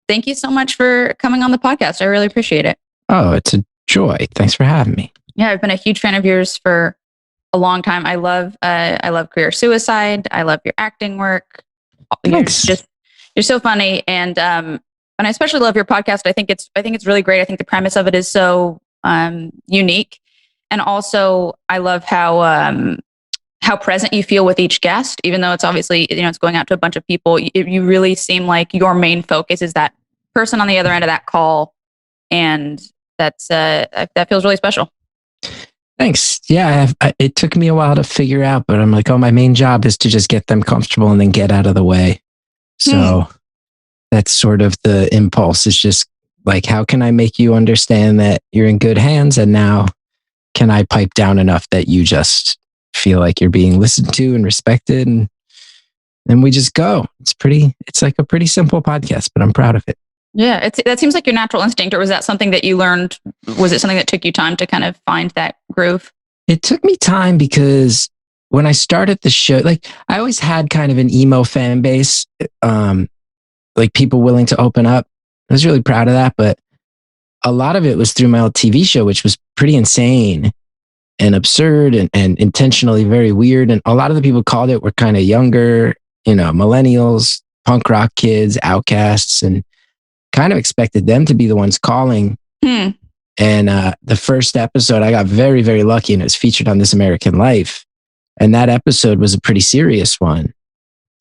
thank you so much for coming on the podcast. I really appreciate it. Oh, it's a joy. Thanks for having me. Yeah, I've been a huge fan of yours for a long time. I love Career Suicide. I love your acting work. Thanks. You're so funny, and I especially love your podcast. I think it's really great. I think the premise of it is so unique, and also I love how present you feel with each guest, even though it's obviously it's going out to a bunch of people. You really seem like your main focus is that person on the other end of that call, and that feels really special. Thanks. Yeah, it took me a while to figure out, but I'm like, my main job is to just get them comfortable and then get out of the way. So that's sort of the impulse. Is just like, how can I make you understand that you're in good hands? And now can I pipe down enough that you just feel like you're being listened to and respected? And then we just go. It's like a pretty simple podcast, but I'm proud of it. Yeah, that seems like your natural instinct, or was that something that you learned? Was it something that took you time to kind of find that groove? It took me time because when I started the show, like I always had kind of an emo fan base, like people willing to open up. I was really proud of that, but a lot of it was through my old TV show, which was pretty insane and absurd and intentionally very weird. And a lot of the people called it were kind of younger, millennials, punk rock kids, outcasts, and kind of expected them to be the ones calling. And the first episode, I got very, very lucky, and it was featured on This American Life. And that episode was a pretty serious one.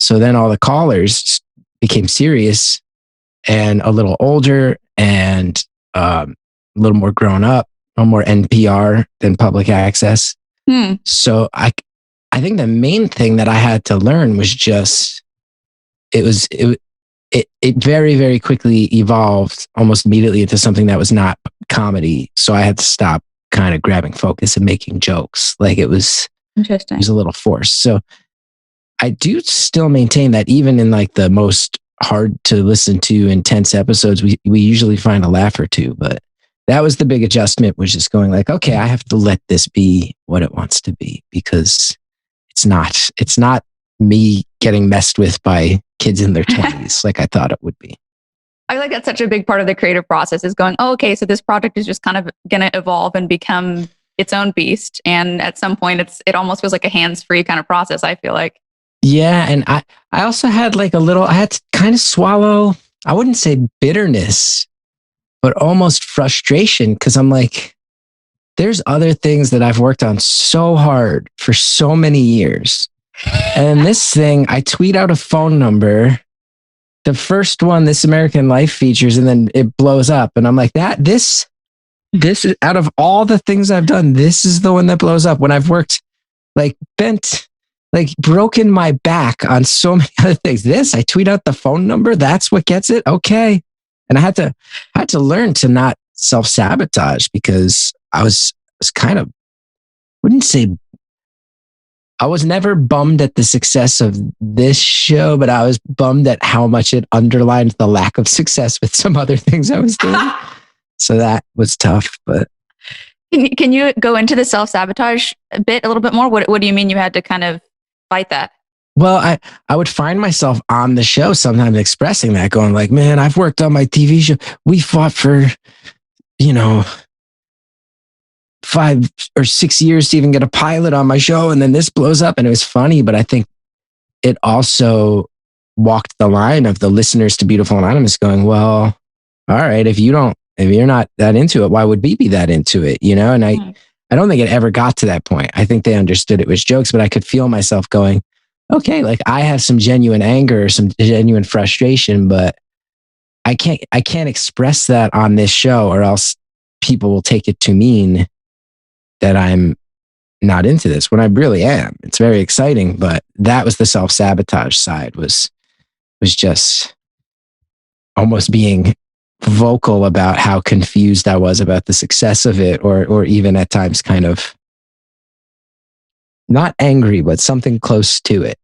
So then all the callers became serious and a little older and a little more grown up, a little more NPR than public access. So I think the main thing that I had to learn was just, it very, very quickly evolved almost immediately into something that was not comedy. So I had to stop kind of grabbing focus and making jokes. Like it was interesting. It was a little forced. So I do still maintain that even in like the most hard to listen to intense episodes, we usually find a laugh or two. But that was the big adjustment, was just going like, okay, I have to let this be what it wants to be, because it's not me getting messed with by kids in their 20s like I thought it would be. I feel like that's such a big part of the creative process, is going, okay, so this project is just kind of going to evolve and become its own beast. And at some point it almost feels like a hands-free kind of process, I feel like. Yeah. And I also had I had to kind of swallow, I wouldn't say bitterness, but almost frustration. Cause I'm like, there's other things that I've worked on so hard for so many years. And this thing, I tweet out a phone number, the first one, This American Life features, and then it blows up. And I'm like, this is, out of all the things I've done, this is the one that blows up, when I've worked broken my back on so many other things. I tweet out the phone number. That's what gets it. Okay. And I had to learn to not self-sabotage, because I was kind of, wouldn't say, I was never bummed at the success of this show, but I was bummed at how much it underlined the lack of success with some other things I was doing. So that was tough. But can you go into the self-sabotage a little bit more? What do you mean you had to kind of fight that? Well, I would find myself on the show sometimes expressing that, going like, man, I've worked on my TV show. We fought for, 5 or 6 years to even get a pilot on my show. And then this blows up, and it was funny, but I think it also walked the line of the listeners to Beautiful Anonymous going, well, all right, if you're not that into it, why would we be that into it? And I don't think it ever got to that point. I think they understood it was jokes, but I could feel myself going, okay, like I have some genuine anger or some genuine frustration, but I can't express that on this show, or else people will take it to mean that I'm not into this, when I really am. It's very exciting, but that was the self-sabotage side, was just almost being vocal about how confused I was about the success of it, or even at times kind of not angry, but something close to it.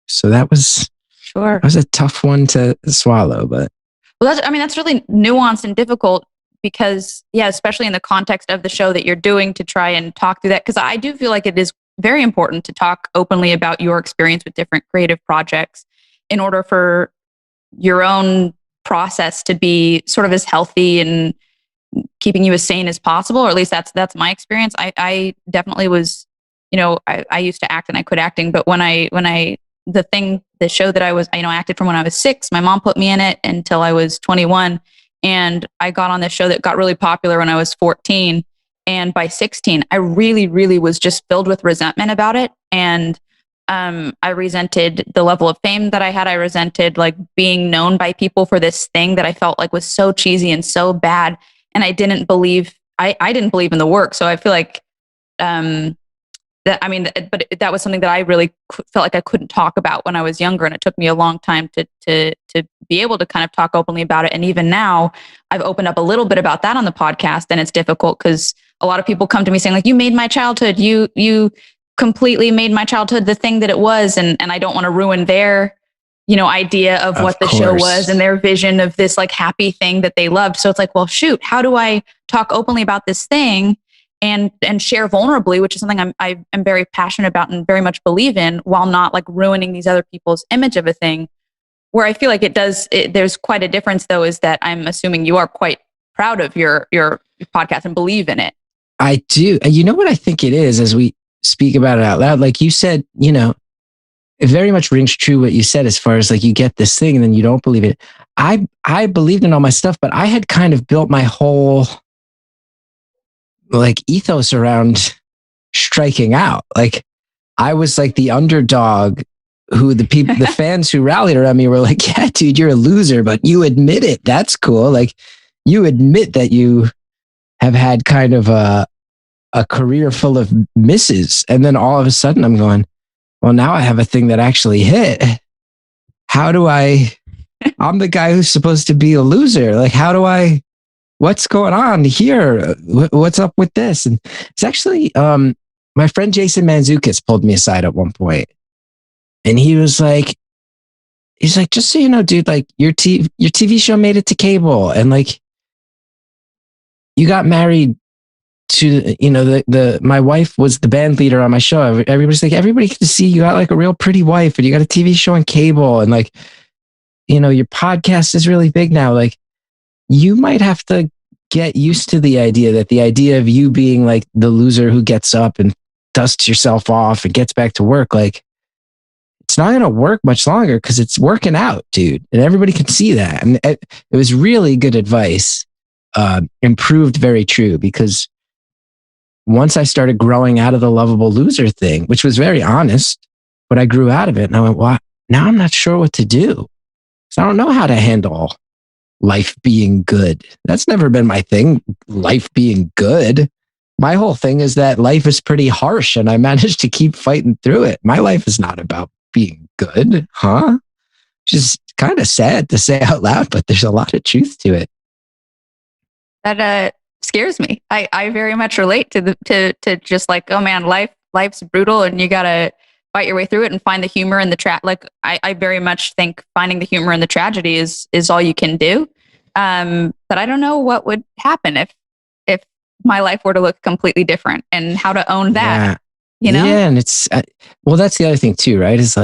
So that was a tough one to swallow, but. Well, that's really nuanced and difficult, because especially in the context of the show that you're doing, to try and talk through that. Because I do feel like it is very important to talk openly about your experience with different creative projects, in order for your own process to be sort of as healthy and keeping you as sane as possible, or at least that's my experience. I definitely was, I used to act and I quit acting, but the show that I was, I acted from when I was 6, my mom put me in it until I was 21. And I got on this show that got really popular when I was 14. And by 16, I really, really was just filled with resentment about it. And I resented the level of fame that I had. I resented like being known by people for this thing that I felt like was so cheesy and so bad. And I didn't believe in the work. So I feel like but that was something that I really felt like I couldn't talk about when I was younger, and it took me a long time to be able to kind of talk openly about it. And even now, I've opened up a little bit about that on the podcast, and it's difficult because a lot of people come to me saying like, "You made my childhood. You completely made my childhood the thing that it was," and I don't want to ruin their idea of what the show was and their vision of this like happy thing that they loved. So it's like, well, shoot, how do I talk openly about this thing and share vulnerably, which is something I am very passionate about and very much believe in, while not like ruining these other people's image of a thing. Where I feel like there's quite a difference though, is that I'm assuming you are quite proud of your podcast and believe in it. I do. You know what I think it is, as we speak about it out loud, like you said, it very much rings true what you said, as far as like you get this thing and then you don't believe it. I believed in all my stuff, but I had kind of built my whole like ethos around striking out. Like I was like the underdog who the fans who rallied around me were like, yeah, dude, you're a loser, but you admit it. That's cool. Like you admit that you have had kind of a career full of misses. And then all of a sudden I'm going, well, now I have a thing that actually hit. How do I'm the guy who's supposed to be a loser. Like, what's going on here? What's up with this? And it's actually, my friend Jason Mantzoukas pulled me aside at one point, and he's like, just so you know, dude, like your TV show made it to cable, and like you got married to, my wife was the band leader on my show. Everybody's like, everybody can see you got like a real pretty wife, and you got a TV show on cable, and like, your podcast is really big now. Like, you might have to get used to the idea of you being like the loser who gets up and dusts yourself off and gets back to work. Like, it's not going to work much longer because it's working out, dude. And everybody can see that. And it was really good advice, and proved very true, because once I started growing out of the lovable loser thing, which was very honest, but I grew out of it, and I went, well, now I'm not sure what to do. So I don't know how to handle life being good. That's never been my thing, life being good. My whole thing is that life is pretty harsh, and I managed to keep fighting through it. My life is not about being good, huh? Which is kind of sad to say out loud, but there's a lot of truth to it. That scares me. I very much relate to just like, oh man, life's brutal, and you gotta fight your way through it and find the humor in the like I very much think finding the humor in the tragedy is all you can do. But I don't know what would happen if my life were to look completely different, and how to own that. Yeah, and it's well, that's the other thing too, right? Is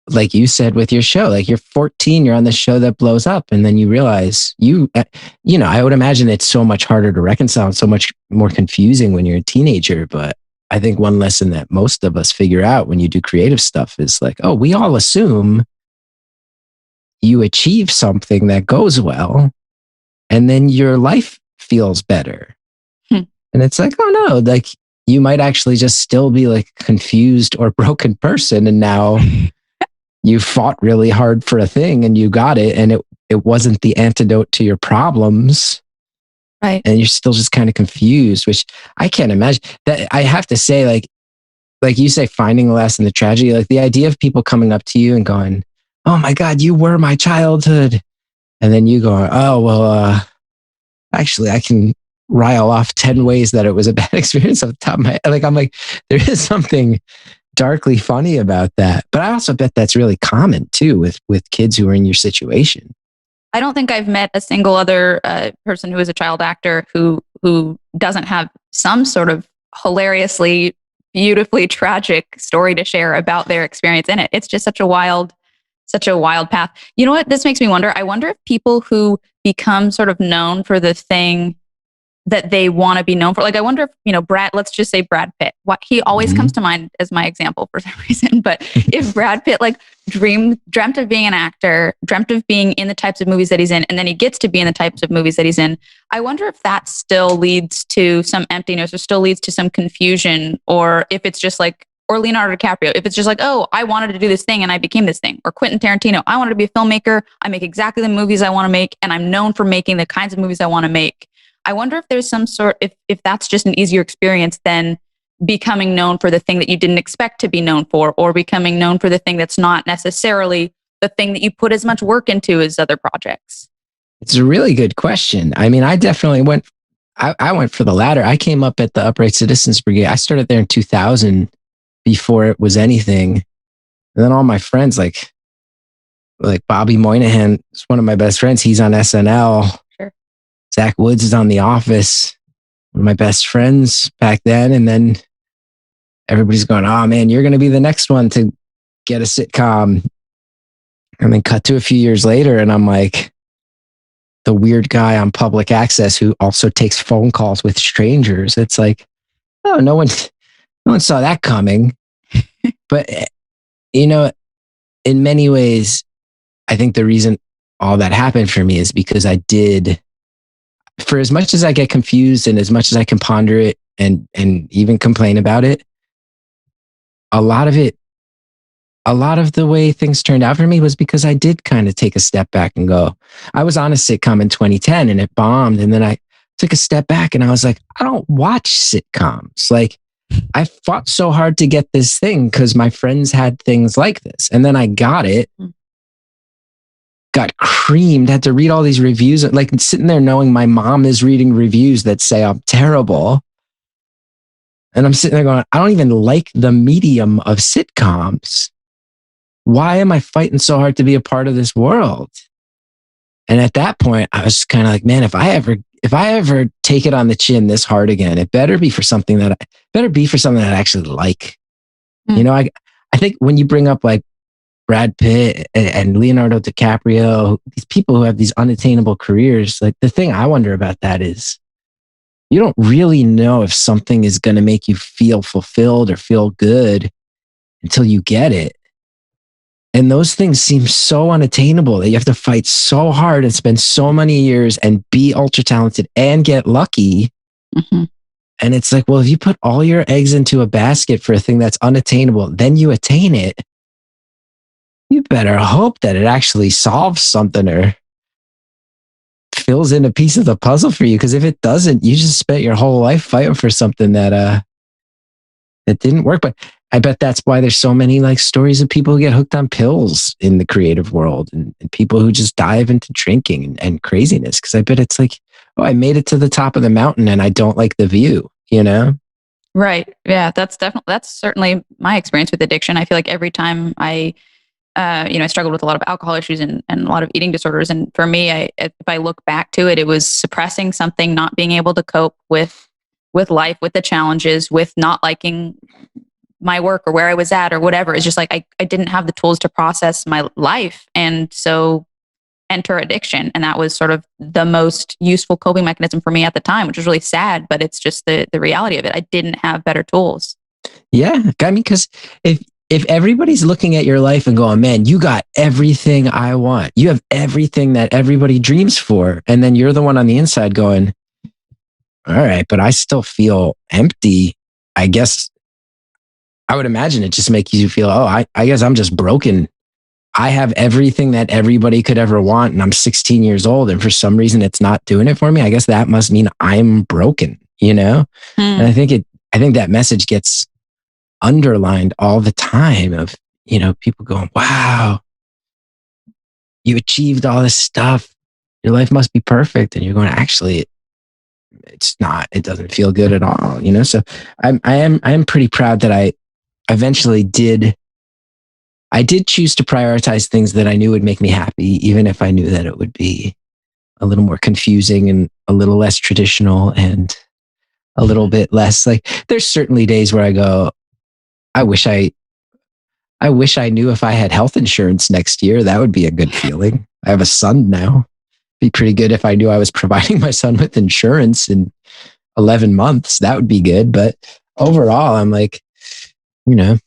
like you said with your show, like you're 14, you're on the show that blows up, and then you realize I would imagine it's so much harder to reconcile and so much more confusing when you're a teenager. But I think one lesson that most of us figure out when you do creative stuff is like, oh, we all assume you achieve something that goes well, and then your life feels better. And it's like, oh no, like you might actually just still be like a confused or broken person. And now you fought really hard for a thing and you got it, and it wasn't the antidote to your problems. Right. And you're still just kind of confused, which I can't imagine. That I have to say, like you say, finding the lesson in the tragedy, like the idea of people coming up to you and going, oh my God, you were my childhood. And then you go, oh, well, actually I can rile off 10 ways that it was a bad experience off the top of my head. Like, I'm like, there is something darkly funny about that. But I also bet that's really common too with kids who are in your situation. I don't think I've met a single other person who is a child actor who doesn't have some sort of hilariously, beautifully tragic story to share about their experience in it. It's just such a wild Such a wild path. You know what? This makes me wonder. I wonder if people who become sort of known for the thing that they want to be known for, like, I wonder if, Brad, let's just say Brad Pitt. What he always comes to mind as my example for some reason. But if Brad Pitt like dreamt of being an actor, dreamt of being in the types of movies that he's in, and then he gets to be in the types of movies that he's in, I wonder if that still leads to some emptiness or still leads to some confusion, or if it's just like, or Leonardo DiCaprio, if it's just like, oh, I wanted to do this thing and I became this thing. Or Quentin Tarantino, I wanted to be a filmmaker. I make exactly the movies I want to make, and I'm known for making the kinds of movies I want to make. I wonder if there's some sort, if that's just an easier experience than becoming known for the thing that you didn't expect to be known for, or becoming known for the thing that's not necessarily the thing that you put as much work into as other projects. It's a really good question. I mean, I definitely I went for the latter. I came up at the Upright Citizens Brigade. I started there in 2000 before it was anything. And then all my friends, like Bobby Moynihan is one of my best friends. He's on SNL. Sure. Zach Woods is on The Office. One of my best friends back then. And then everybody's going, oh man, you're going to be the next one to get a sitcom. And then cut to a few years later, and I'm like the weird guy on public access who also takes phone calls with strangers. It's like, oh, no one saw that coming. But, in many ways, I think the reason all that happened for me is because I did, for as much as I get confused and as much as I can ponder it and even complain about it, a lot of the way things turned out for me was because I did kind of take a step back and go, I was on a sitcom in 2010 and it bombed. And then I took a step back and I was like, I don't watch sitcoms. Like, I fought so hard to get this thing because my friends had things like this. And then I got it, got creamed, had to read all these reviews, like sitting there knowing my mom is reading reviews that say I'm terrible. And I'm sitting there going, I don't even like the medium of sitcoms. Why am I fighting so hard to be a part of this world? And at that point, I was kind of like, man, if I ever take it on the chin this hard again, it better be for something that I actually like. I think when you bring up like Brad Pitt and Leonardo DiCaprio, these people who have these unattainable careers, like the thing I wonder about that is you don't really know if something is going to make you feel fulfilled or feel good until you get it. And those things seem so unattainable that you have to fight so hard and spend so many years and be ultra talented and get lucky. Mm-hmm. And it's like, well, if you put all your eggs into a basket for a thing that's unattainable, then you attain it, you better hope that it actually solves something or fills in a piece of the puzzle for you. Because if it doesn't, you just spent your whole life fighting for something that didn't work. But I bet that's why there's so many like stories of people who get hooked on pills in the creative world and people who just dive into drinking and craziness. Because I bet it's like, oh, I made it to the top of the mountain and I don't like the view, Right. Yeah, that's certainly my experience with addiction. I feel like every time I struggled with a lot of alcohol issues and a lot of eating disorders. And for me, if I look back to it, it was suppressing something, not being able to cope with life, with the challenges, with not liking my work or where I was at or whatever. It's just like I didn't have the tools to process my life. And so enter addiction. And that was sort of the most useful coping mechanism for me at the time, which was really sad, but it's just the reality of it. I didn't have better tools. Yeah. I mean, because if everybody's looking at your life and going, man, you got everything I want, you have everything that everybody dreams for. And then you're the one on the inside going, all right, but I still feel empty. I guess I would imagine it just makes you feel, I guess I'm just broken. I have everything that everybody could ever want. And I'm 16 years old. And for some reason, it's not doing it for me. I guess that must mean I'm broken, And I think that message gets underlined all the time of, people going, wow, you achieved all this stuff. Your life must be perfect. And you're going, actually, it's not, it doesn't feel good at all, So I am pretty proud that I eventually did choose to prioritize things that I knew would make me happy, even if I knew that it would be a little more confusing and a little less traditional and a little bit less like, there's certainly days where I go, I wish I I wish I knew if I had health insurance next year. That would be a good feeling. I have a son now. Be pretty good if I knew I was providing my son with insurance in 11 months. That would be good. But overall, I'm like, you know,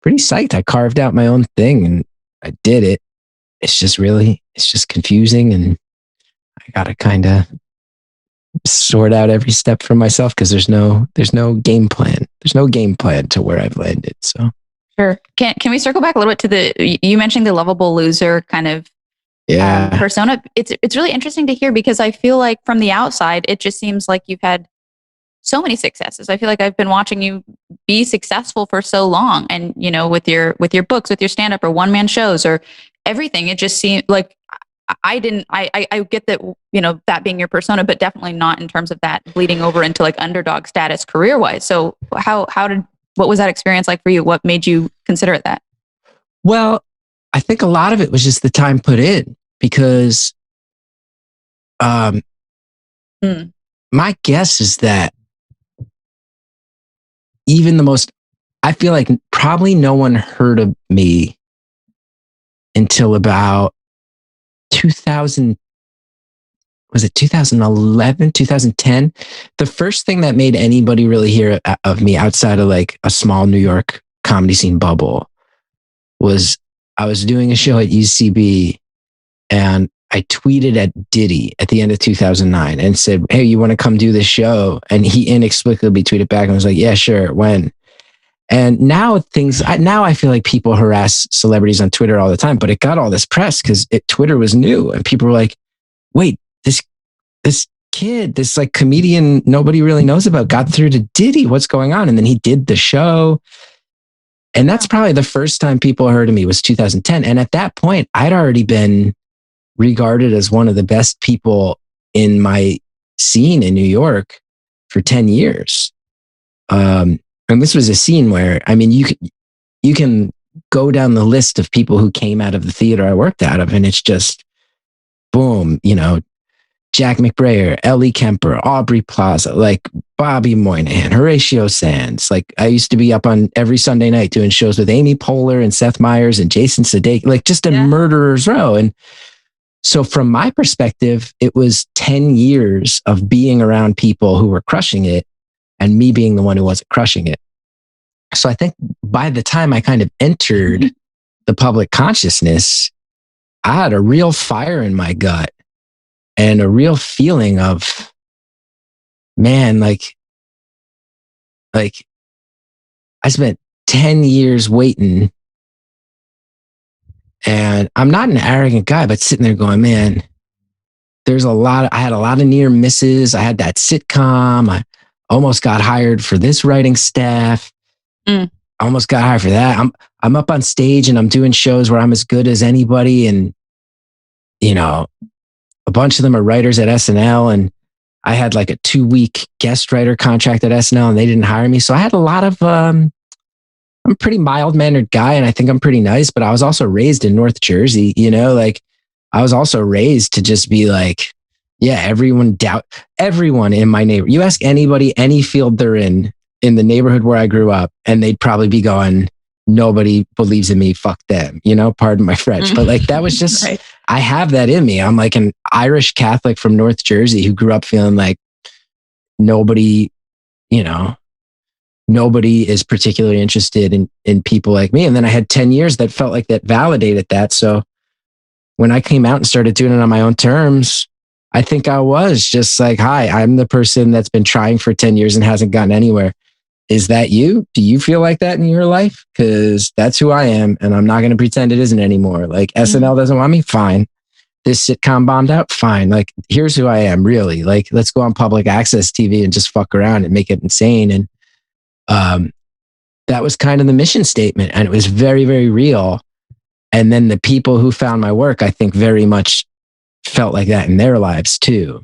pretty psyched. I carved out my own thing and I did it. It's just confusing. And I got to kind of sort out every step for myself because there's no game plan. There's no game plan to where I've landed. So sure. Can we circle back a little bit to you mentioned the lovable loser kind of persona? It's really interesting to hear because I feel like from the outside, it just seems like you've had so many successes. I feel like I've been watching you be successful for so long, and with your books, with your stand up or one man shows or everything, it just seemed like I get that, that being your persona, but definitely not in terms of that bleeding over into like underdog status career wise. So what was that experience like for you? What made you consider it that? Well, I think a lot of it was just the time put in because my guess is that I feel like probably no one heard of me until about 2000, was it 2011, 2010? The first thing that made anybody really hear of me outside of like a small New York comedy scene bubble was I was doing a show at UCB and I tweeted at Diddy at the end of 2009 and said, "Hey, you want to come do this show?" And he inexplicably tweeted back and was like, "Yeah, sure. When?" And now I feel like people harass celebrities on Twitter all the time, but it got all this press because Twitter was new and people were like, "Wait, this kid, this like comedian nobody really knows about got through to Diddy. What's going on?" And then he did the show. And that's probably the first time people heard of me was 2010. And at that point, I'd already been regarded as one of the best people in my scene in New York for 10 years. And this was a scene where, I mean, you can go down the list of people who came out of the theater I worked out of, and it's just boom, Jack McBrayer, Ellie Kemper, Aubrey Plaza, like Bobby Moynihan, Horatio Sands. Like I used to be up on every Sunday night doing shows with Amy Poehler and Seth Meyers and Jason Sudeikis, like just a murderer's row. And so from my perspective, it was 10 years of being around people who were crushing it and me being the one who wasn't crushing it. So I think by the time I kind of entered the public consciousness, I had a real fire in my gut and a real feeling of, man, like I spent 10 years waiting, and I'm not an arrogant guy, but sitting there going, man, I had a lot of near misses. I had that sitcom. I almost got hired for this writing staff. I almost got hired for that. I'm up on stage and I'm doing shows where I'm as good as anybody. And, a bunch of them are writers at SNL. And I had like a 2-week guest writer contract at SNL and they didn't hire me. So I had a lot of, I'm a pretty mild mannered guy and I think I'm pretty nice, but I was also raised in North Jersey, like I was also raised to just be like, yeah, everyone in my neighborhood. You ask anybody, any field they're in the neighborhood where I grew up, and they'd probably be going, nobody believes in me. Fuck them, pardon my French. But like, that was just, right. I have that in me. I'm like an Irish Catholic from North Jersey who grew up feeling like nobody is particularly interested in people like me. And then I had 10 years that felt like that validated that. So when I came out and started doing it on my own terms, I think I was just like, hi, I'm the person that's been trying for 10 years and hasn't gotten anywhere. Is that you? Do you feel like that in your life? Because that's who I am. And I'm not going to pretend it isn't anymore. Like SNL doesn't want me? Fine. This sitcom bombed out? Fine. Like, here's who I am, really. Like, let's go on public access TV and just fuck around and make it insane. And that was kind of the mission statement. And it was very, very real. And then the people who found my work, I think very much felt like that in their lives too.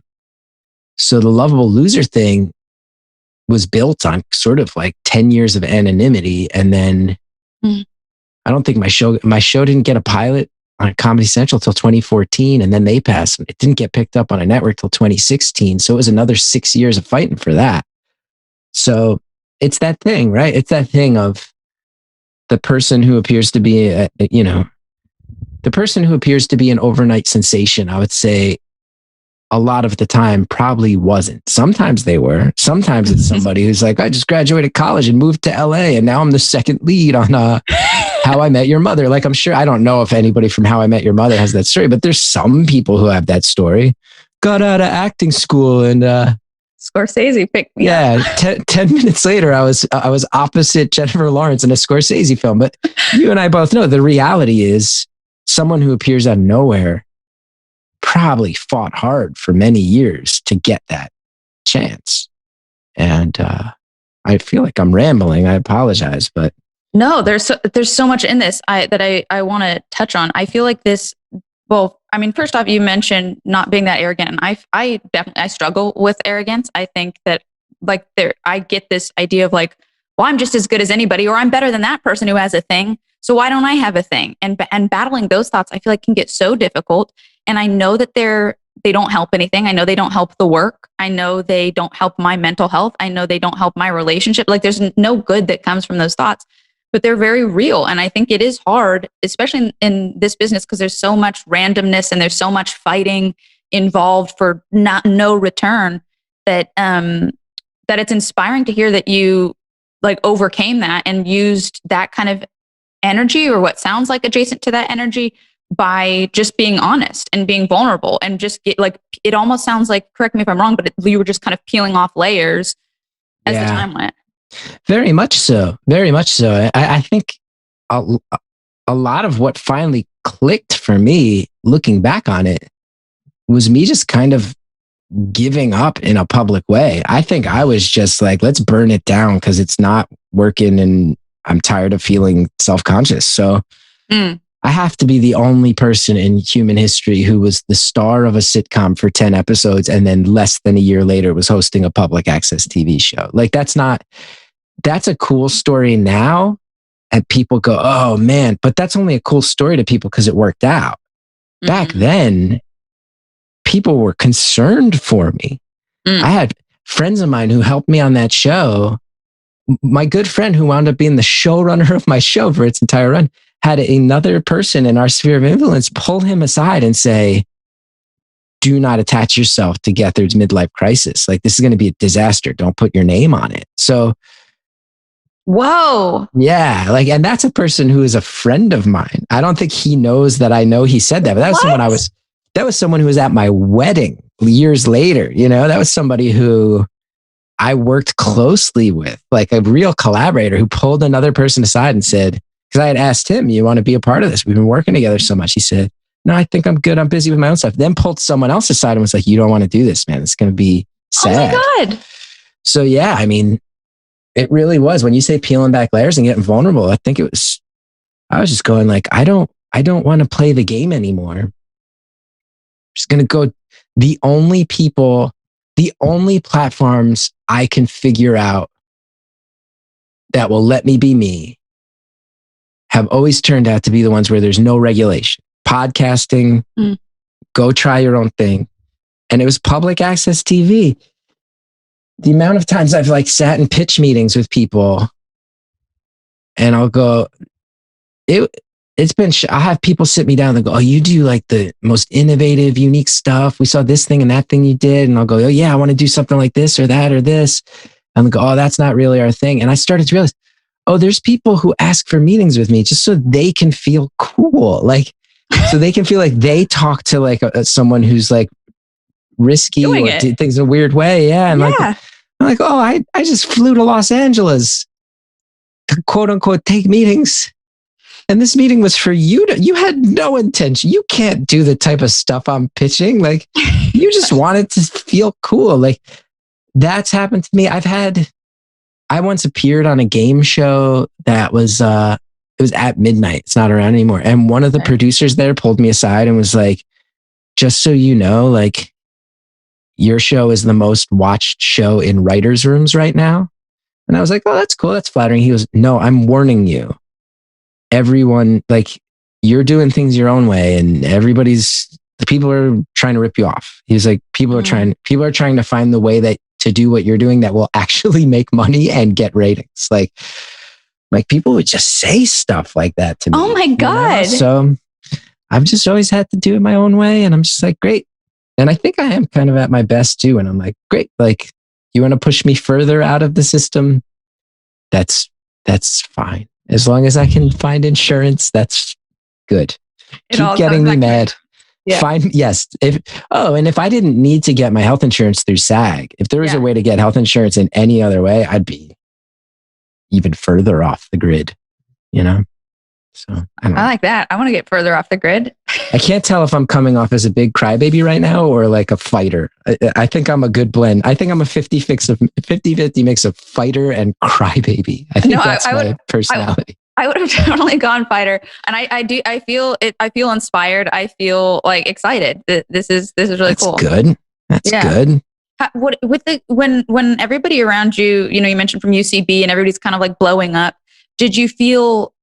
So the lovable loser thing was built on sort of like 10 years of anonymity. And then I don't think my show didn't get a pilot on Comedy Central till 2014. And then they passed. It didn't get picked up on a network till 2016. So it was another 6 years of fighting for that. So it's that thing, right? It's that thing of the person who appears to be, the person who appears to be an overnight sensation, I would say a lot of the time probably wasn't. Sometimes they were. Sometimes it's somebody who's like, I just graduated college and moved to LA and now I'm the second lead on How I Met Your Mother. Like, I'm sure, I don't know if anybody from How I Met Your Mother has that story, but there's some people who have that story. Got out of acting school and Scorsese picked me up. 10 minutes later, I was opposite Jennifer Lawrence in a Scorsese film. But you and I both know the reality is someone who appears out of nowhere probably fought hard for many years to get that chance. And I feel like I'm rambling. I apologize, but no, there's so much in this that I want to touch on. I feel like this. Well, I mean, first off, you mentioned not being that arrogant, and I definitely struggle with arrogance. I think that I get this idea of like, well, I'm just as good as anybody, or I'm better than that person who has a thing. So why don't I have a thing? And battling those thoughts, I feel like can get so difficult. And I know that they don't help anything. I know they don't help the work. I know they don't help my mental health. I know they don't help my relationship. Like there's no good that comes from those thoughts, but they're very real. And I think it is hard, especially in this business, because there's so much randomness and there's so much fighting involved for no return that it's inspiring to hear that you like overcame that and used that kind of energy, or what sounds like adjacent to that energy, by just being honest and being vulnerable and just it almost sounds like, correct me if I'm wrong, but you were just kind of peeling off layers as the time went. Very much so. Very much so. I think a lot of what finally clicked for me, looking back on it, was me just kind of giving up in a public way. I think I was just like, let's burn it down because it's not working and I'm tired of feeling self-conscious. So I have to be the only person in human history who was the star of a sitcom for 10 episodes and then less than a year later was hosting a public access TV show. Like that's a cool story now. And people go, oh man, but that's only a cool story to people because it worked out. Mm-hmm. Back then, people were concerned for me. I had friends of mine who helped me on that show. My good friend who wound up being the showrunner of my show for its entire run had another person in our sphere of influence pull him aside and say, do not attach yourself to Gethard's midlife crisis. Like, this is going to be a disaster. Don't put your name on it. So, whoa. Yeah. Like, and that's a person who is a friend of mine. I don't think he knows that I know he said that, but that was someone who was at my wedding years later. You know, that was somebody who I worked closely with, like a real collaborator who pulled another person aside and said, because I had asked him, you want to be a part of this? We've been working together so much. He said, no, I think I'm good. I'm busy with my own stuff. Then pulled someone else aside and was like, you don't want to do this, man. It's going to be sad. Oh my God. So yeah, I mean, it really was. When you say peeling back layers and getting vulnerable, I think I was just going like, I don't want to play the game anymore. I'm just going to go, the only platforms I can figure out that will let me be me have always turned out to be the ones where there's no regulation. Podcasting, go try your own thing. And it was public access TV. The amount of times I've like sat in pitch meetings with people and I'll go, I'll have people sit me down and go, oh, you do like the most innovative, unique stuff. We saw this thing and that thing you did. And I'll go, oh yeah, I want to do something like this or that or this. And they'll go, oh, that's not really our thing. And I started to realize, oh, there's people who ask for meetings with me just so they can feel cool. Like, so they can feel like they talk to like someone who's like risky or did things in a weird way. Yeah. And I'm like, oh, I just flew to Los Angeles to quote unquote take meetings. And this meeting was for you you had no intention. You can't do the type of stuff I'm pitching. Like you just wanted to feel cool. Like that's happened to me. I once appeared on a game show that was, it was at midnight. It's not around anymore. And one of the producers there pulled me aside and was like, just so you know, like your show is the most watched show in writers' rooms right now. And I was like, oh, that's cool. That's flattering. He goes, no, I'm warning you. Everyone, like you're doing things your own way and the people are trying to rip you off. He was like, people are trying to find the way to do what you're doing that will actually make money and get ratings. Like, Like people would just say stuff like that to me. Oh my God. So I've just always had to do it my own way. And I'm just like, great. And I think I am kind of at my best too. And I'm like, great. Like, you want to push me further out of the system? That's fine. As long as I can find insurance, that's good. Keep getting me mad. Yeah. Fine. Yes. And if I didn't need to get my health insurance through SAG, if there was a way to get health insurance in any other way, I'd be even further off the grid, you know? So I like that. I want to get further off the grid. I can't tell if I'm coming off as a big crybaby right now or like a fighter. I think I'm a good blend. I think I'm a 50-50 mix of fighter and crybaby. I think that's my personality. I would have totally gone fighter. And I feel inspired. I feel like excited. This is really cool. Good. That's good. When everybody around you, you mentioned from UCB and everybody's kind of like blowing up, did you feel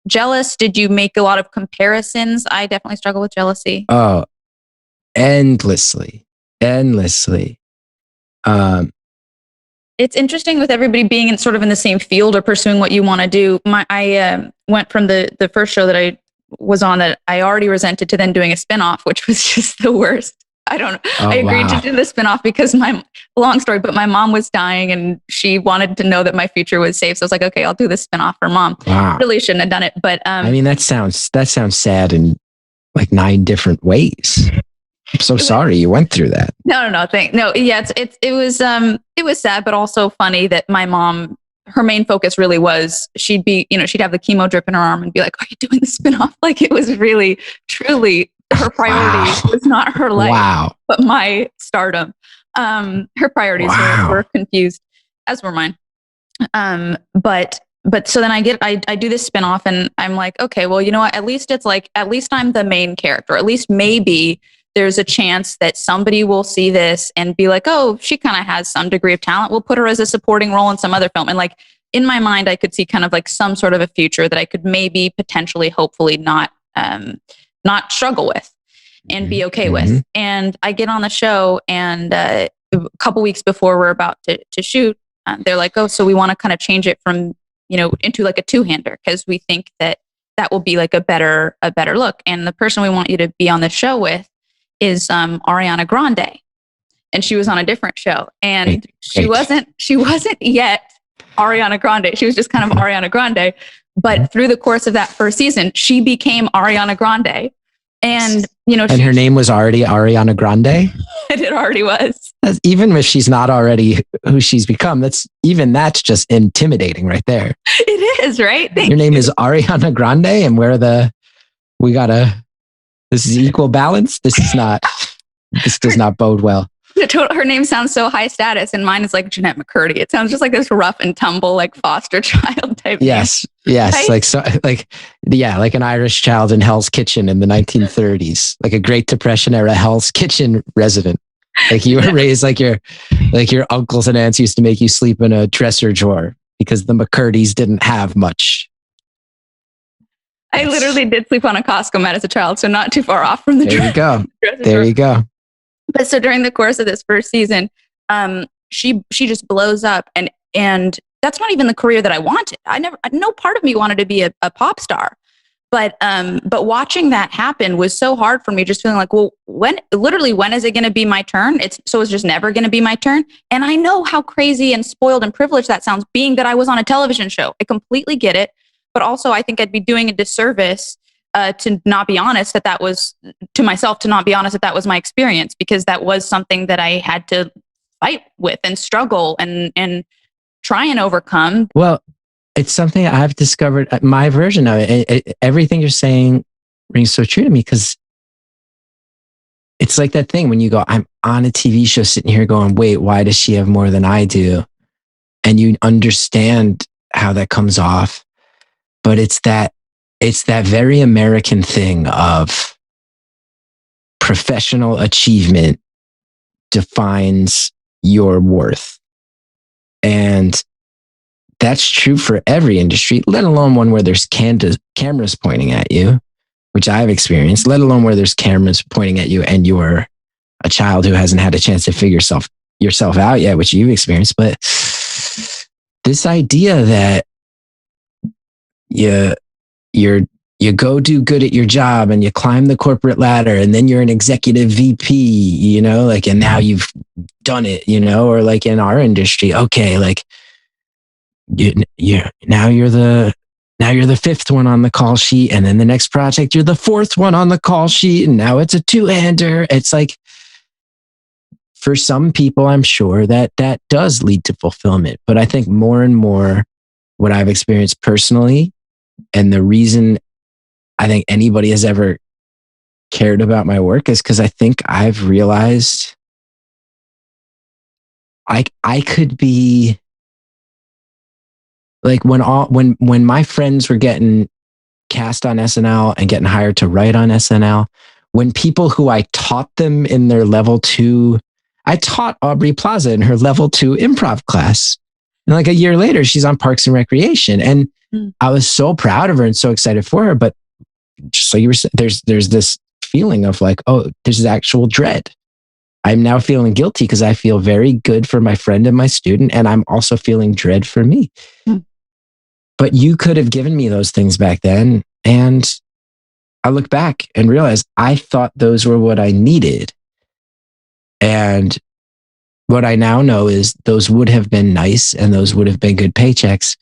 jealous? Did you make a lot of comparisons? I definitely struggle with jealousy. Oh, endlessly. It's interesting with everybody being in the same field or pursuing what you want to do. I went from the first show that I was on that I already resented to then doing a spinoff, which was just the worst. I don't know. I agreed to do the spinoff because long story, but my mom was dying and she wanted to know that my future was safe. So I was like, okay, I'll do this spinoff for mom. Wow. Really shouldn't have done it. But I mean, that sounds sad in like 9 different ways. I'm so sorry you went through that. No. Yeah, it was sad, but also funny that my mom, her main focus really was she'd have the chemo drip in her arm and be like, are you doing the spinoff? Like it was really, truly her priority was not her life, but my stardom. Her priorities were confused, as were mine. But so then I do this spinoff and I'm like, okay, well, you know what? At least I'm the main character. At least maybe there's a chance that somebody will see this and be like, oh, she kind of has some degree of talent. We'll put her as a supporting role in some other film. And like in my mind, I could see kind of like some sort of a future that I could maybe potentially, hopefully not struggle with and be okay with. And I get on the show and a couple weeks before we're about to shoot, they're like, oh, so we want to kind of change it from, into like a 2-hander because we think that will be like a better look. And the person we want you to be on the show with is Ariana Grande. And she was on a different show. And she wasn't yet Ariana Grande. She was just kind of Ariana Grande. But through the course of that first season, she became Ariana Grande. And, and her name was already Ariana Grande. And it already was. Even if she's not already who she's become, that's just intimidating right there. It is, right? Your name is Ariana Grande, and this is equal balance. This does not bode well. Her name sounds so high status, and mine is like Jennette McCurdy. It sounds just like this rough and tumble, like foster child type. Yes, name. Yes, right? like an Irish child in Hell's Kitchen in the 1930s, like a Great Depression era Hell's Kitchen resident. Like you were raised like your uncles and aunts used to make you sleep in a dresser drawer because the McCurdys didn't have much. I literally did sleep on a Costco mat as a child, so not too far off from the dresser drawer. There you go. But so during the course of this first season, she just blows up, and that's not even the career that I wanted. No part of me wanted to be a pop star, but watching that happen was so hard for me. Just feeling like, well, when is it going to be my turn? It's just never going to be my turn. And I know how crazy and spoiled and privileged that sounds, being that I was on a television show. I completely get it, but also I think I'd be doing a disservice to not be honest that was to myself, to not be honest that was my experience, because that was something that I had to fight with and struggle and try and overcome. Well, it's something I've discovered, my version of it. Everything you're saying rings so true to me, because it's like that thing when you go, I'm on a TV show sitting here going, wait, why does she have more than I do? And you understand how that comes off. But it's that very American thing of professional achievement defines your worth. And that's true for every industry, let alone one where there's cameras pointing at you, which I've experienced, let alone where there's cameras pointing at you and you're a child who hasn't had a chance to figure yourself out yet, which you've experienced. But this idea that you you go do good at your job and you climb the corporate ladder and then you're an executive VP, you know, like, and now you've done it, you know, or like in our industry, okay, like now you're the fifth one on the call sheet. And then the next project, you're the fourth one on the call sheet. And now it's a two-hander. It's like, for some people, I'm sure that does lead to fulfillment. But I think more and more what I've experienced personally, and the reason I think anybody has ever cared about my work is because I think I've realized I could be like when my friends were getting cast on SNL and getting hired to write on SNL, when people who I taught them in their level 2, I taught Aubrey Plaza in her level 2 improv class. And like a year later, she's on Parks and Recreation. And I was so proud of her and so excited for her. But just so you were saying, there's this feeling of like, oh, there's actual dread. I'm now feeling guilty because I feel very good for my friend and my student. And I'm also feeling dread for me. But you could have given me those things back then. And I look back and realize I thought those were what I needed. And what I now know is those would have been nice and those would have been good paychecks.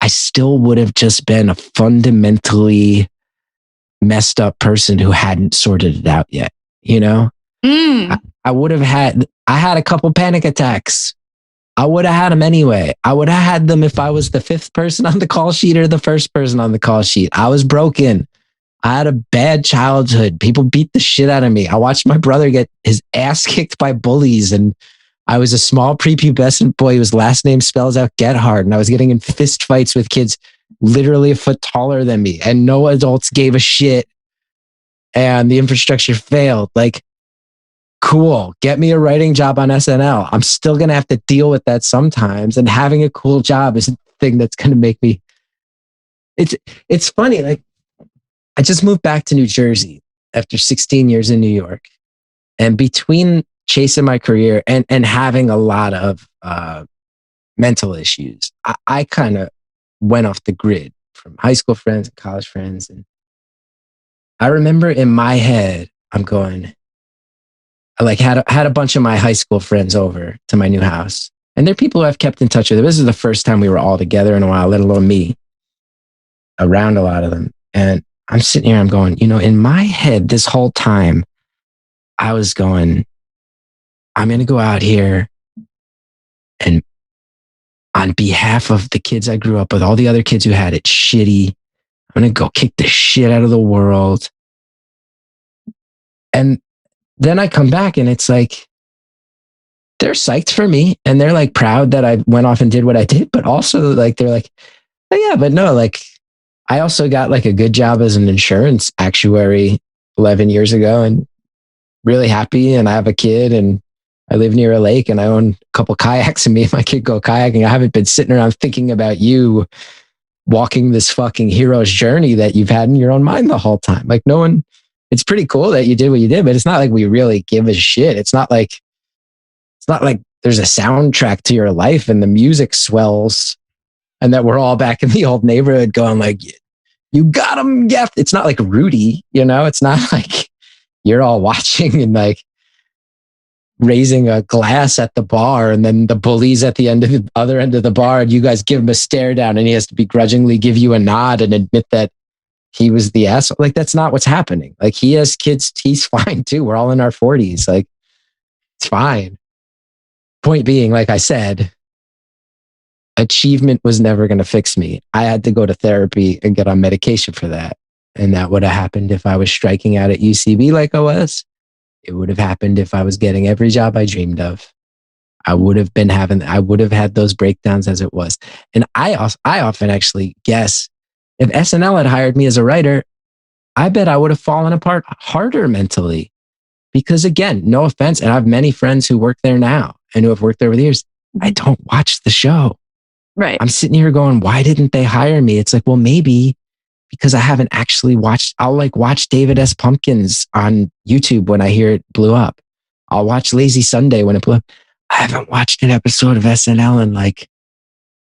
I still would have just been a fundamentally messed up person who hadn't sorted it out yet. You know, I would have I had a couple panic attacks. I would have had them anyway. I would have had them if I was the fifth person on the call sheet or the first person on the call sheet. I was broken. I had a bad childhood. People beat the shit out of me. I watched my brother get his ass kicked by bullies, and I was a small prepubescent boy whose last name spells out Gethard, and I was getting in fist fights with kids literally a foot taller than me, and no adults gave a shit, and the infrastructure failed. Like, cool, get me a writing job on SNL. I'm still going to have to deal with that sometimes, and having a cool job is the thing that's going to make me... It's funny, like, I just moved back to New Jersey after 16 years in New York. And between chasing my career and having a lot of mental issues, I kind of went off the grid from high school friends and college friends. And I remember in my head, I'm going, I like had a bunch of my high school friends over to my new house. And they're people who I've kept in touch with. This is the first time we were all together in a while, let alone me, around a lot of them. And I'm sitting here, I'm going, you know, in my head this whole time, I was going, I'm going to go out here and on behalf of the kids I grew up with, all the other kids who had it shitty, I'm going to go kick the shit out of the world. And then I come back and it's like, they're psyched for me and they're like proud that I went off and did what I did, but also like, they're like, oh yeah, but no, like, I also got like a good job as an insurance actuary 11 years ago and really happy. And I have a kid and I live near a lake and I own a couple kayaks and me and my kid go kayaking. I haven't been sitting around thinking about you walking this fucking hero's journey that you've had in your own mind the whole time. Like no one, it's pretty cool that you did what you did, but it's not like we really give a shit. It's not like there's a soundtrack to your life and the music swells and that we're all back in the old neighborhood going like, you got him, Geth. It's not like Rudy, you know? It's not like you're all watching and like raising a glass at the bar and then the bully's at the other end of the bar and you guys give him a stare down and he has to begrudgingly give you a nod and admit that he was the asshole. Like, that's not what's happening. Like, he has kids. He's fine too. We're all in our 40s. Like, it's fine. Point being, like I said, achievement was never going to fix me. I had to go to therapy and get on medication for that. And that would have happened if I was striking out at UCB like I was. It would have happened if I was getting every job I dreamed of. I would have had those breakdowns as it was. And I often actually guess if SNL had hired me as a writer, I bet I would have fallen apart harder mentally. Because again, no offense, and I have many friends who work there now and who have worked there over the years. I don't watch the show. Right. I'm sitting here going, why didn't they hire me? It's like, well, maybe because I haven't actually watched. I'll like watch David S. Pumpkins on YouTube when I hear it blew up. I'll watch Lazy Sunday when it blew up. I haven't watched an episode of SNL in like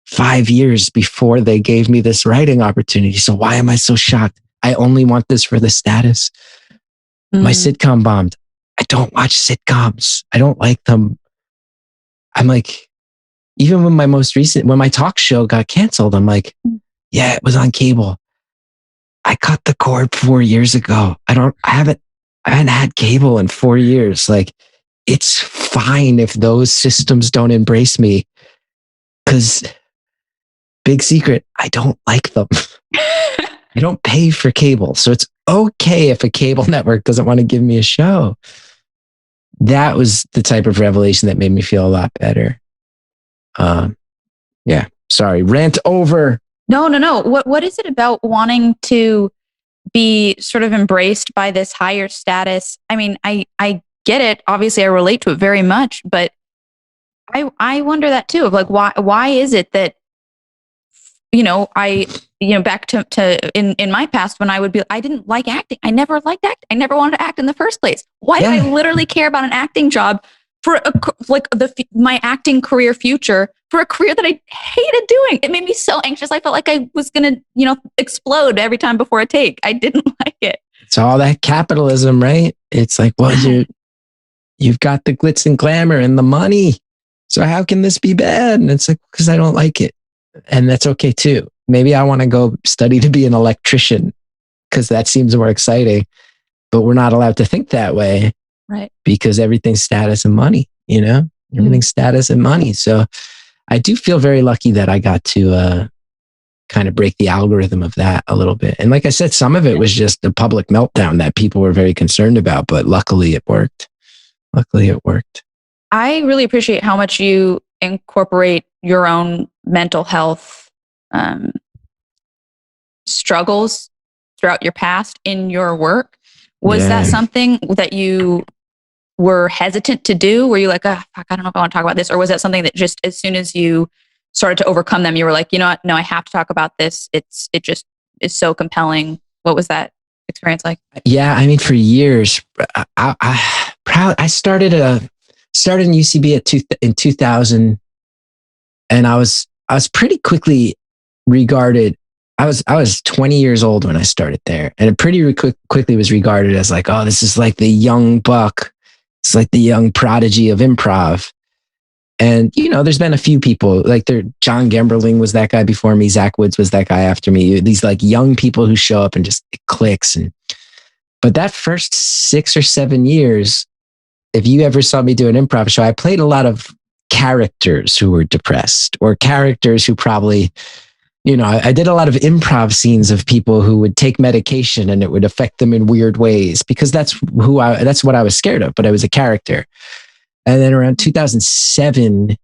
5 years before they gave me this writing opportunity. So why am I so shocked? I only want this for the status. My sitcom bombed. I don't watch sitcoms. I don't like them. I'm like, even when when my talk show got canceled, I'm like, yeah, it was on cable. I cut the cord 4 years ago. I haven't had cable in 4 years. Like, it's fine if those systems don't embrace me, because big secret, I don't like them. I don't pay for cable. So it's okay if a cable network doesn't want to give me a show. That was the type of revelation that made me feel a lot better. Yeah. Sorry. Rant over. No. What is it about wanting to be sort of embraced by this higher status? I mean, I get it. Obviously, I relate to it very much, but I wonder that too, of like, why is it that, back to in my past, when I didn't like acting. I never liked acting. I never wanted to act in the first place. Why do I literally care about an acting job for my acting career future, for a career that I hated doing? It made me so anxious. I felt like I was going to, explode every time before a take. I didn't like it. It's all that capitalism, right? It's like, well, you've got the glitz and glamour and the money. So how can this be bad? And it's like, because I don't like it. And that's okay too. Maybe I want to go study to be an electrician because that seems more exciting, but we're not allowed to think that way. Right. Because everything's status and money, everything's status and money. So I do feel very lucky that I got to kind of break the algorithm of that a little bit. And like I said, some of it was just a public meltdown that people were very concerned about, but luckily it worked. I really appreciate how much you incorporate your own mental health struggles throughout your past in your work. Was that something that you were hesitant to do? Were you like, fuck, I don't know if I want to talk about this? Or was that something that just as soon as you started to overcome them, you were like, you know what? No, I have to talk about this. It just is so compelling. What was that experience like? Yeah, I mean, for years, I started in UCB in 2000, and I was pretty quickly regarded. I was 20 years old when I started there, and it pretty quickly was regarded as like, oh, this is like the young buck. It's like the young prodigy of improv. And, there's been a few people like John Gemberling was that guy before me. Zach Woods was that guy after me. These like young people who show up and just it clicks. But that first 6 or 7 years, if you ever saw me do an improv show, I played a lot of characters who were depressed or characters who probably, I did a lot of improv scenes of people who would take medication and it would affect them in weird ways because that's what I was scared of, but I was a character. And then around 2007,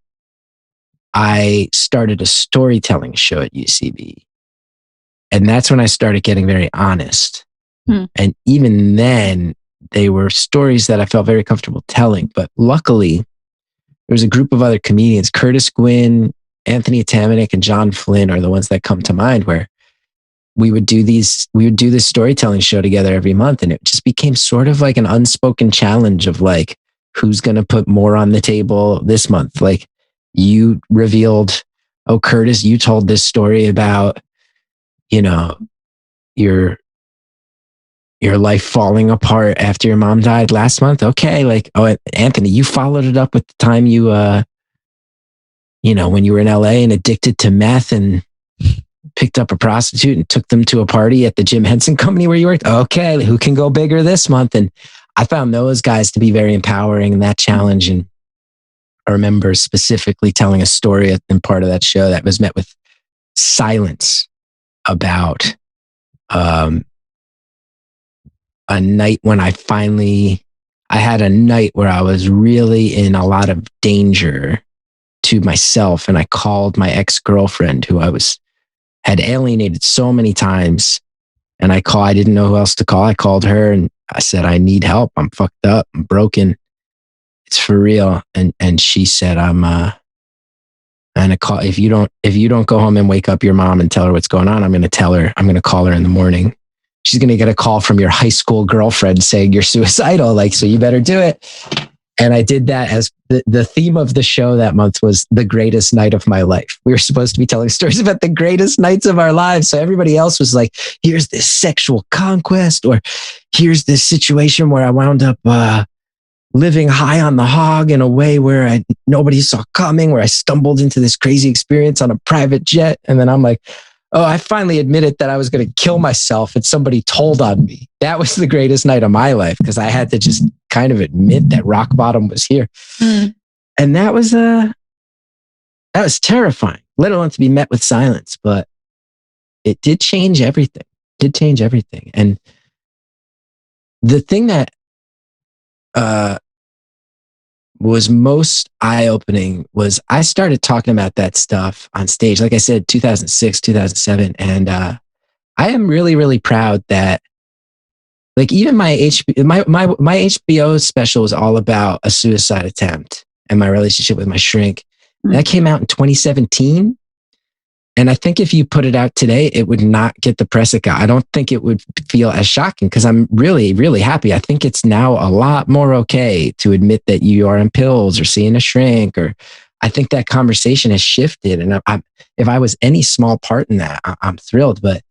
I started a storytelling show at UCB. And that's when I started getting very honest. And even then, they were stories that I felt very comfortable telling. But luckily, there was a group of other comedians, Curtis Gwynn, Anthony Tamanik, and John Flynn are the ones that come to mind, where we would do this storytelling show together every month. And it just became sort of like an unspoken challenge of like, who's going to put more on the table this month? Like you revealed, oh, Curtis, you told this story about, your life falling apart after your mom died last month. Okay. Like, oh, Anthony, you followed it up with the time you, when you were in LA and addicted to meth and picked up a prostitute and took them to a party at the Jim Henson company where you worked. Okay. Who can go bigger this month? And I found those guys to be very empowering in that challenge. And I remember specifically telling a story in part of that show that was met with silence about, a night when I had a night where I was really in a lot of danger to myself. And I called my ex-girlfriend who had alienated so many times. And I didn't know who else to call. I called her and I said, I need help. I'm fucked up. I'm broken. It's for real. And she said, I'm gonna call, if you don't go home and wake up your mom and tell her what's going on, I'm going to call her in the morning. She's going to get a call from your high school girlfriend saying you're suicidal. Like, so you better do it. And I did that as the theme of the show that month was the greatest night of my life. We were supposed to be telling stories about the greatest nights of our lives. So everybody else was like, here's this sexual conquest, or here's this situation where I wound up living high on the hog in a way where nobody saw coming, where I stumbled into this crazy experience on a private jet. And then I'm like, oh, I finally admitted that I was going to kill myself and somebody told on me. That was the greatest night of my life because I had to just kind of admit that rock bottom was here. Mm. And that was terrifying, let alone to be met with silence. But it did change everything. And the thing that was most eye-opening was I started talking about that stuff on stage. Like I said, 2006, 2007. And I am really, really proud that like even my HBO special was all about a suicide attempt and my relationship with my shrink. Mm-hmm. That came out in 2017. And I think if you put it out today, it would not get the press it got. I don't think it would feel as shocking because I'm really, really happy. I think it's now a lot more okay to admit that you are on pills or seeing a shrink, or I think that conversation has shifted. And if I was any small part in that, I'm thrilled. But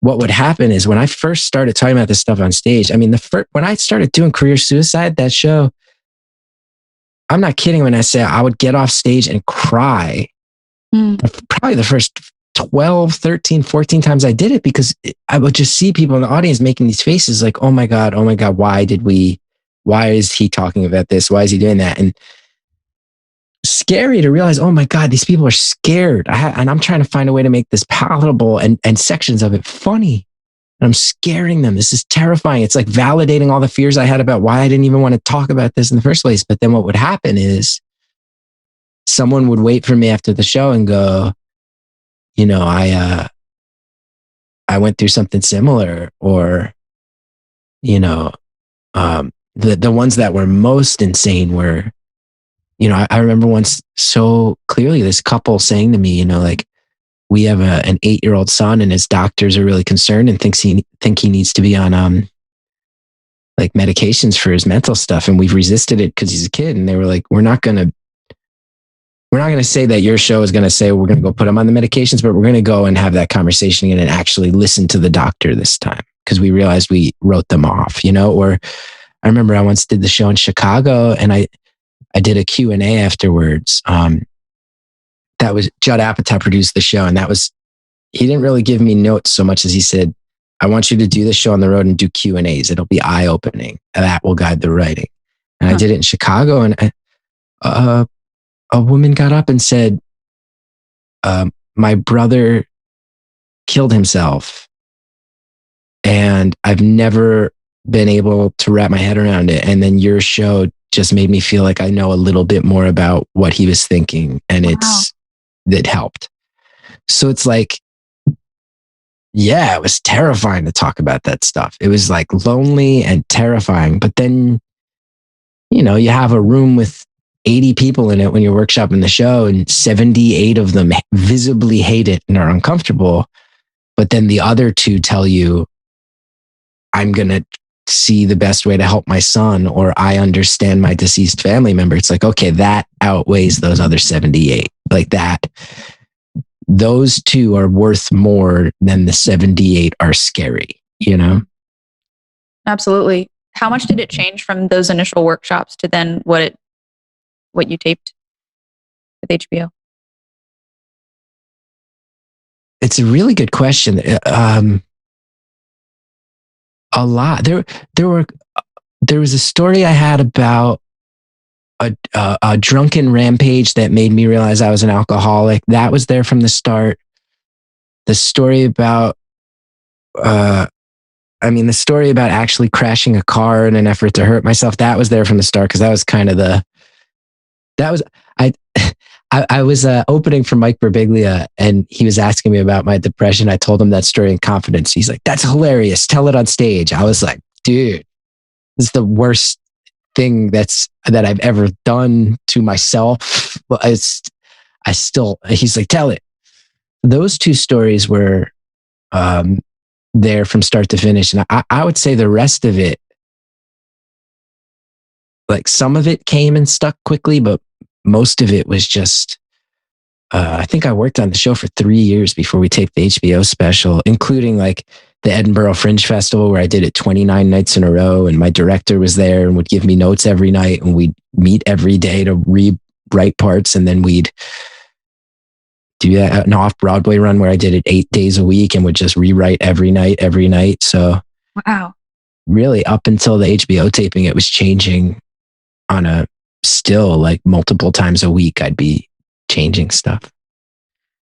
what would happen is when I first started talking about this stuff on stage, I mean, when I started doing Career Suicide, that show, I'm not kidding when I say I would get off stage and cry. Probably the first 12, 13, 14 times I did it because I would just see people in the audience making these faces like, oh my God, why is he talking about this? Why is he doing that? And scary to realize, oh my God, these people are scared. And I'm trying to find a way to make this palatable and sections of it funny. And I'm scaring them. This is terrifying. It's like validating all the fears I had about why I didn't even want to talk about this in the first place. But then what would happen is someone would wait for me after the show and go, you know, I went through something similar, or, you know, the ones that were most insane were, you know, I remember once so clearly this couple saying to me, you know, like, we have an 8-year-old son and his doctors are really concerned and think he needs to be on like medications for his mental stuff. And we've resisted it because he's a kid. And they were like, we're not going to say that your show is going to say we're going to go put him on the medications, but we're going to go and have that conversation again and actually listen to the doctor this time because we realized we wrote them off, you know. Or I remember I once did the show in Chicago and I did a Q&A afterwards. That was Judd Apatow produced the show, and he didn't really give me notes so much as he said, I want you to do this show on the road and do Q&As. It'll be eye-opening. That will guide the writing. And I did it in Chicago, and a woman got up and said, my brother killed himself and I've never been able to wrap my head around it. And then your show just made me feel like I know a little bit more about what he was thinking, and it helped. So it's like, yeah, it was terrifying to talk about that stuff. It was like lonely and terrifying, but then, you know, you have a room with 80 people in it when you're workshopping the show, and 78 of them visibly hate it and are uncomfortable. But then the other 2 tell you, I'm going to see the best way to help my son, or I understand my deceased family member. It's like, okay, that outweighs those other 78. Like that, those 2 are worth more than the 78 are scary, you know? Absolutely. How much did it change from those initial workshops to then what you taped with HBO? It's a really good question. A lot. There was a story I had about a drunken rampage that made me realize I was an alcoholic. That was there from the start. The story about the story about actually crashing a car in an effort to hurt myself, that was there from the start because that was kind of I was opening for Mike Birbiglia and he was asking me about my depression. I told him that story in confidence. He's like, that's hilarious. Tell it on stage. I was like, dude, this is the worst thing that I've ever done to myself. Well, he's like, tell it. Those 2 stories were there from start to finish. And I would say the rest of it, like some of it came and stuck quickly, but most of it was just, I think I worked on the show for 3 years before we taped the HBO special, including like the Edinburgh Fringe Festival where I did it 29 nights in a row. And my director was there and would give me notes every night. And we'd meet every day to rewrite parts. And then we'd do that an off-Broadway run where I did it 8 days a week and would just rewrite every night. So Wow. really up until the HBO taping, it was changing on a still like multiple times a week. I'd be changing stuff.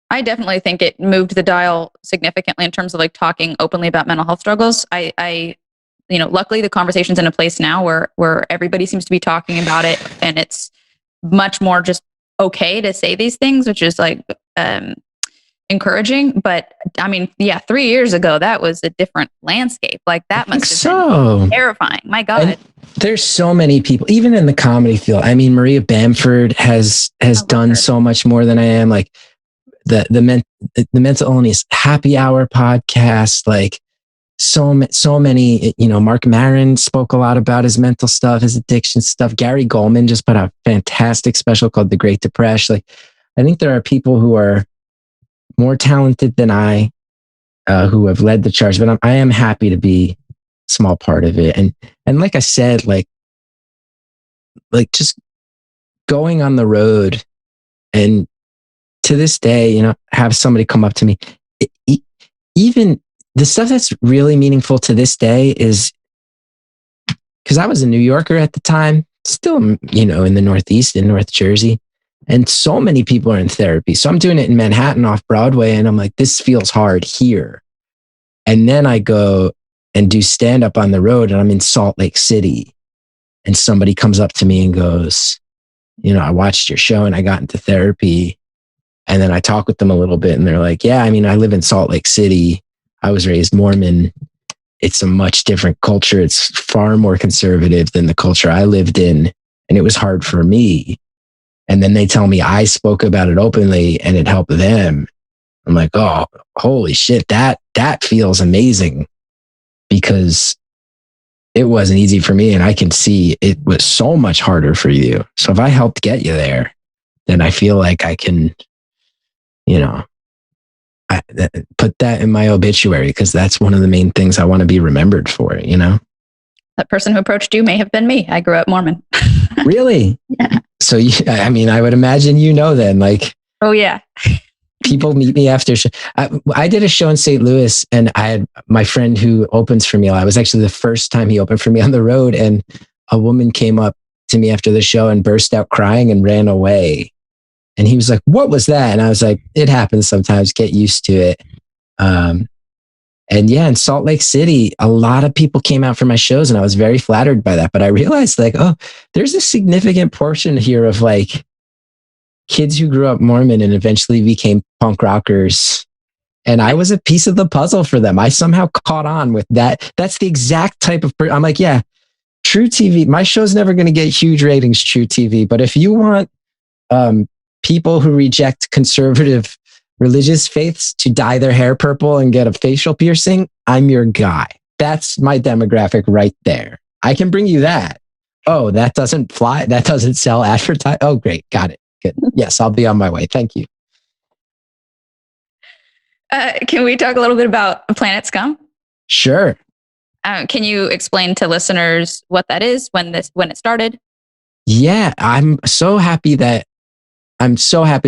I definitely think it moved the dial significantly in terms of like talking openly about mental health struggles. I luckily the conversation's in a place now where everybody seems to be talking about it, and it's much more just okay to say these things, which is like encouraging. But I mean, yeah, 3 years ago, that was a different landscape. Like that must have been terrifying. My God. And there's so many people, even in the comedy field. I mean, Maria Bamford has done so much more than I am. Like the mental illness happy hour podcast, like so many, Mark Maron spoke a lot about his mental stuff, his addiction stuff. Gary Goldman just put out a fantastic special called The Great Depression. Like, I think there are people who are more talented than I, who have led the charge, but I am happy to be a small part of it. And like I said, like just going on the road, and to this day, have somebody come up to me, even the stuff that's really meaningful to this day is because I was a New Yorker at the time, still, in the Northeast, in North Jersey. And so many people are in therapy. So I'm doing it in Manhattan off Broadway. And I'm like, this feels hard here. And then I go and do stand up on the road, and I'm in Salt Lake City. And somebody comes up to me and goes, I watched your show and I got into therapy. And then I talk with them a little bit, and they're like, yeah, I mean, I live in Salt Lake City. I was raised Mormon. It's a much different culture. It's far more conservative than the culture I lived in. And it was hard for me. And then they tell me I spoke about it openly and it helped them. I'm like, oh, holy shit, that feels amazing, because it wasn't easy for me. And I can see it was so much harder for you. So if I helped get you there, then I feel like I can, put that in my obituary, because that's one of the main things I want to be remembered for, That person who approached you may have been me. I grew up Mormon. Really? Yeah. So, I would imagine then, like... Oh, yeah. People meet me after show. I did a show in St. Louis, and I had my friend who opens for me. It was actually the first time he opened for me on the road, and a woman came up to me after the show and burst out crying and ran away. And he was like, what was that? And I was like, it happens sometimes. Get used to it. And yeah, in Salt Lake City, a lot of people came out for my shows, and I was very flattered by that. But I realized, like, oh, there's a significant portion here of like kids who grew up Mormon and eventually became punk rockers. And I was a piece of the puzzle for them. I somehow caught on with that. That's the exact type of I'm like, yeah, True TV. My show's never going to get huge ratings, True TV. But if you want people who reject conservative religious faiths to dye their hair purple and get a facial piercing, I'm your guy. That's my demographic right there. I can bring you that. Oh, that doesn't fly. That doesn't sell advertise. Oh, great. Got it. Good. Yes, I'll be on my way. Thank you. Can we talk a little bit about Planet Scum? Sure. Can you explain to listeners what that is, when it started? Yeah, I'm so happy to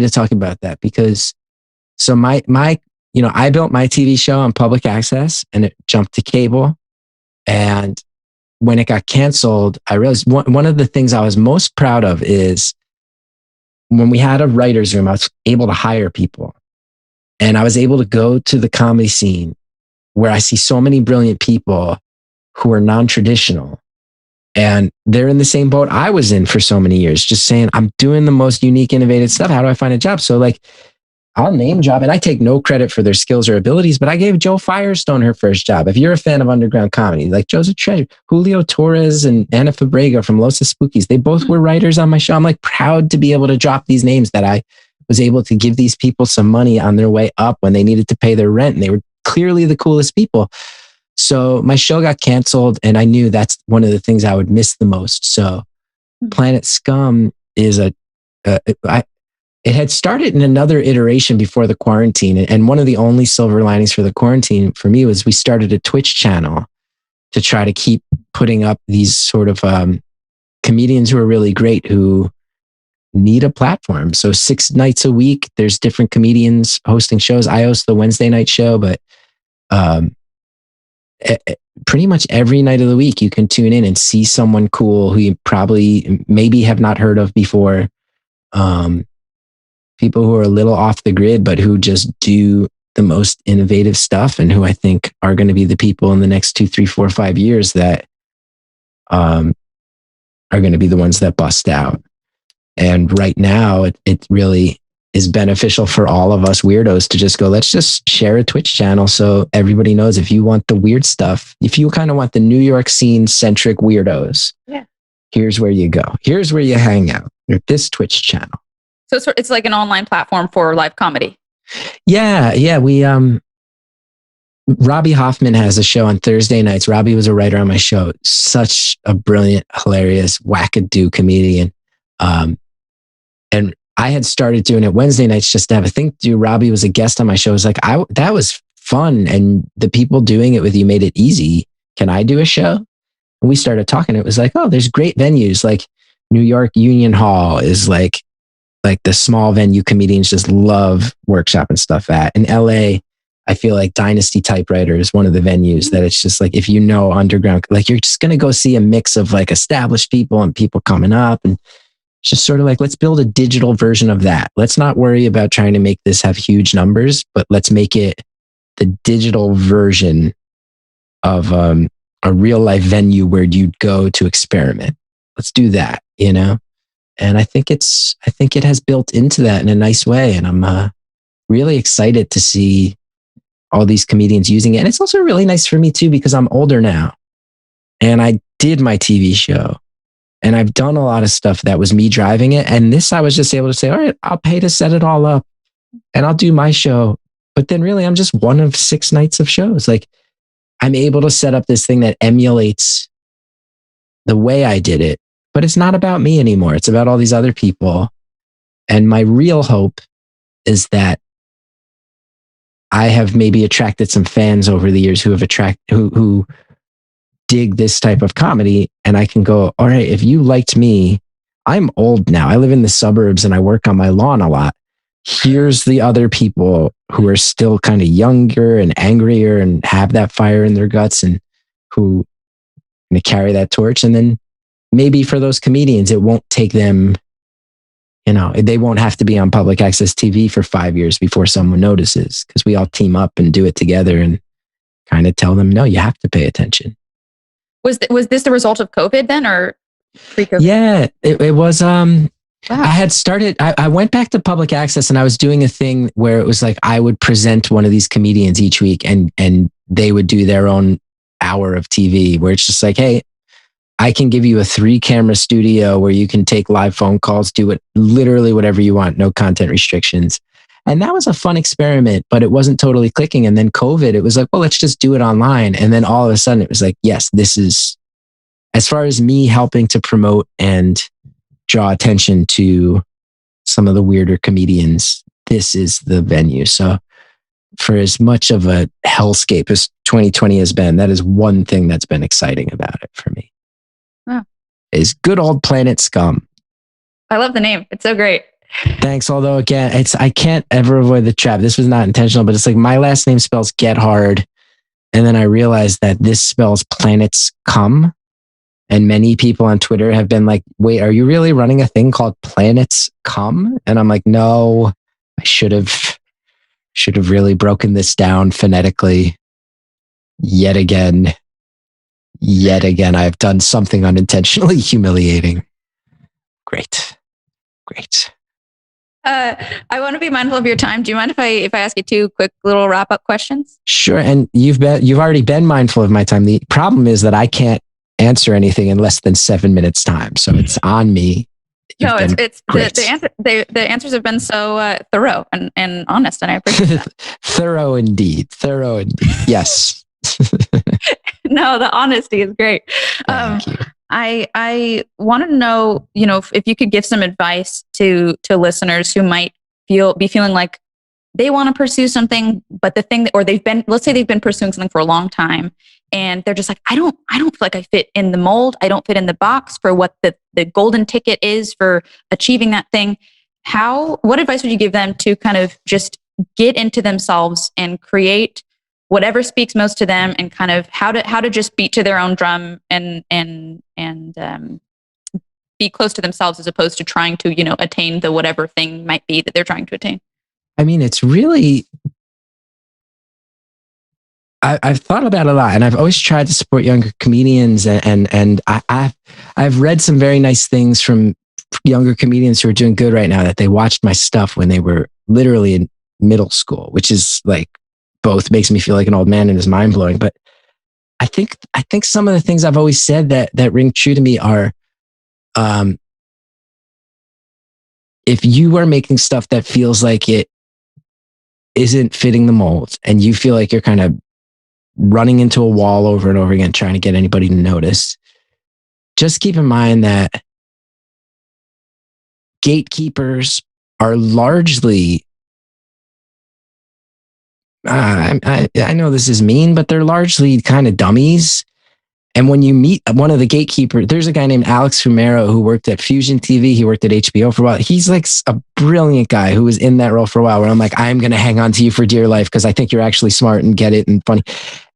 talk about that, because so my I built my TV show on public access, and it jumped to cable. And when it got canceled, I realized one of the things I was most proud of is when we had a writer's room, I was able to hire people, and I was able to go to the comedy scene where I see so many brilliant people who are non-traditional, and they're in the same boat I was in for so many years, just saying, I'm doing the most unique, innovative stuff. How do I find a job? So like, I'll name job, and I take no credit for their skills or abilities, but I gave Joe Firestone her first job. If you're a fan of underground comedy, like, Joe's a treasure. Julio Torres and Ana Fabrega from Los Spookies, they both were writers on my show. I'm like proud to be able to drop these names, that I was able to give these people some money on their way up when they needed to pay their rent. And they were clearly the coolest people. So my show got canceled, and I knew that's one of the things I would miss the most. So Planet Scum is it had started in another iteration before the quarantine. And one of the only silver linings for the quarantine for me was we started a Twitch channel to try to keep putting up these sort of comedians who are really great, who need a platform. So 6 nights a week, there's different comedians hosting shows. I host the Wednesday night show, but pretty much every night of the week, you can tune in and see someone cool who you probably maybe have not heard of before. People who are a little off the grid, but who just do the most innovative stuff, and who I think are going to be the people in the next 2, 3, 4, 5 years that are going to be the ones that bust out. And right now, it really is beneficial for all of us weirdos to just go, let's just share a Twitch channel so everybody knows if you want the weird stuff, if you kind of want the New York scene centric weirdos, here's where you go. Here's where you hang out at this Twitch channel. So it's like an online platform for live comedy. Yeah. We, Robbie Hoffman has a show on Thursday nights. Robbie was a writer on my show. Such a brilliant, hilarious, wackadoo comedian. And I had started doing it Wednesday nights just to have a thing to do. Robbie was a guest on my show. I was like, that was fun. And the people doing it with you made it easy. Can I do a show? And we started talking. It was like, oh, there's great venues. Like New York Union Hall is like the small venue comedians just love workshop and stuff at. In LA, I feel like Dynasty Typewriter is one of the venues that it's just like, if you know underground, like you're just going to go see a mix of like established people and people coming up. And it's just sort of like, let's build a digital version of that. Let's not worry about trying to make this have huge numbers, but let's make it the digital version of a real life venue where you'd go to experiment. Let's do that, you know? And I think it has built into that in a nice way. And I'm really excited to see all these comedians using it. And it's also really nice for me too, because I'm older now and I did my TV show and I've done a lot of stuff that was me driving it. And this, I was just able to say, all right, I'll pay to set it all up and I'll do my show. But then really, I'm just one of 6 nights of shows. Like I'm able to set up this thing that emulates the way I did it. But it's not about me anymore. It's about all these other people. And my real hope is that I have maybe attracted some fans over the years who dig this type of comedy. And I can go, all right, if you liked me, I'm old now. I live in the suburbs and I work on my lawn a lot. Here's the other people who are still kind of younger and angrier and have that fire in their guts and who are going to carry that torch. And then maybe for those comedians, it won't take them, they won't have to be on public access TV for 5 years before someone notices, because we all team up and do it together and kind of tell them, no, you have to pay attention. Was this the result of COVID then, or pre-COVID? Yeah, it was. Wow. I had started, I went back to public access and I was doing a thing where it was like, I would present one of these comedians each week and they would do their own hour of TV where it's just like, hey, I can give you a 3-camera studio where you can take live phone calls, do it literally whatever you want, no content restrictions. And that was a fun experiment, but it wasn't totally clicking. And then COVID, it was like, well, let's just do it online. And then all of a sudden it was like, yes, this is, as far as me helping to promote and draw attention to some of the weirder comedians, this is the venue. So for as much of a hellscape as 2020 has been, that is one thing that's been exciting about it for me. Wow. Is good old Planet Scum. I love the name. It's so great. Thanks. Although again, I can't ever avoid the trap. This was not intentional, but it's like my last name spells Gethard. And then I realized that this spells planets come. And many people on Twitter have been like, wait, are you really running a thing called Planets Come? And I'm like, no, I should have really broken this down phonetically. Yet again, I've done something unintentionally humiliating. Great. I want to be mindful of your time. Do you mind if I ask you 2 quick little wrap up questions? Sure. And you've already been mindful of my time. The problem is that I can't answer anything in less than 7 minutes time. So it's on me. No, it's the answers have been so thorough and honest, and I appreciate that. Thorough indeed. Yes. No, the honesty is great. Thank you. I wanted to know, if you could give some advice to listeners who might be feeling like they want to pursue something, but let's say they've been pursuing something for a long time, and they're just like, I don't feel like I fit in the mold. I don't fit in the box for what the golden ticket is for achieving that thing. What advice would you give them to kind of just get into themselves and create whatever speaks most to them, and kind of how to just beat to their own drum and be close to themselves, as opposed to trying to, attain the whatever thing might be that they're trying to attain? I mean, it's really, I've thought about it a lot, and I've always tried to support younger comedians, and I've read some very nice things from younger comedians who are doing good right now, that they watched my stuff when they were literally in middle school, which is like, both makes me feel like an old man and is mind blowing. But I think some of the things I've always said that ring true to me are, if you are making stuff that feels like it isn't fitting the mold, and you feel like you're kind of running into a wall over and over again, trying to get anybody to notice, just keep in mind that gatekeepers are largely, I know this is mean, but they're largely kind of dummies. And when you meet one of the gatekeepers, there's a guy named Alex Fumero who worked at Fusion TV. He worked at HBO for a while. He's like a brilliant guy who was in that role for a while, where I'm like, I'm going to hang on to you for dear life because I think you're actually smart and get it and funny.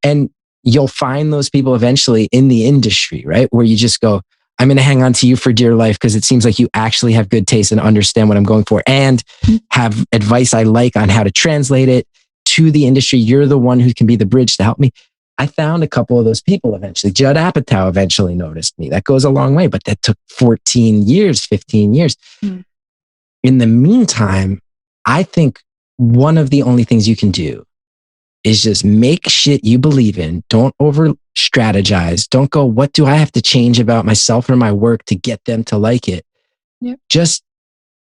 And you'll find those people eventually in the industry, right? Where you just go, I'm going to hang on to you for dear life because it seems like you actually have good taste and understand what I'm going for, and have advice I like on how to translate it to the industry. You're the one who can be the bridge to help me. I found a couple of those people eventually. Judd Apatow eventually noticed me. That goes a long way, but that took 14 years, 15 years. Mm. In the meantime, I think one of the only things you can do is just make shit you believe in. Don't over strategize. Don't go, what do I have to change about myself or my work to get them to like it? Yep. Just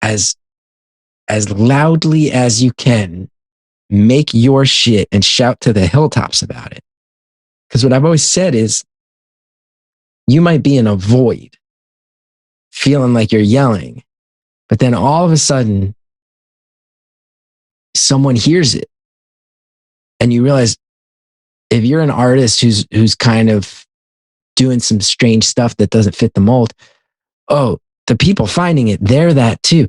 as loudly as you can, make your shit and shout to the hilltops about it. Because what I've always said is, you might be in a void feeling like you're yelling, but then all of a sudden someone hears it, and you realize, if you're an artist who's kind of doing some strange stuff that doesn't fit the mold, oh, the people finding it, they're that too.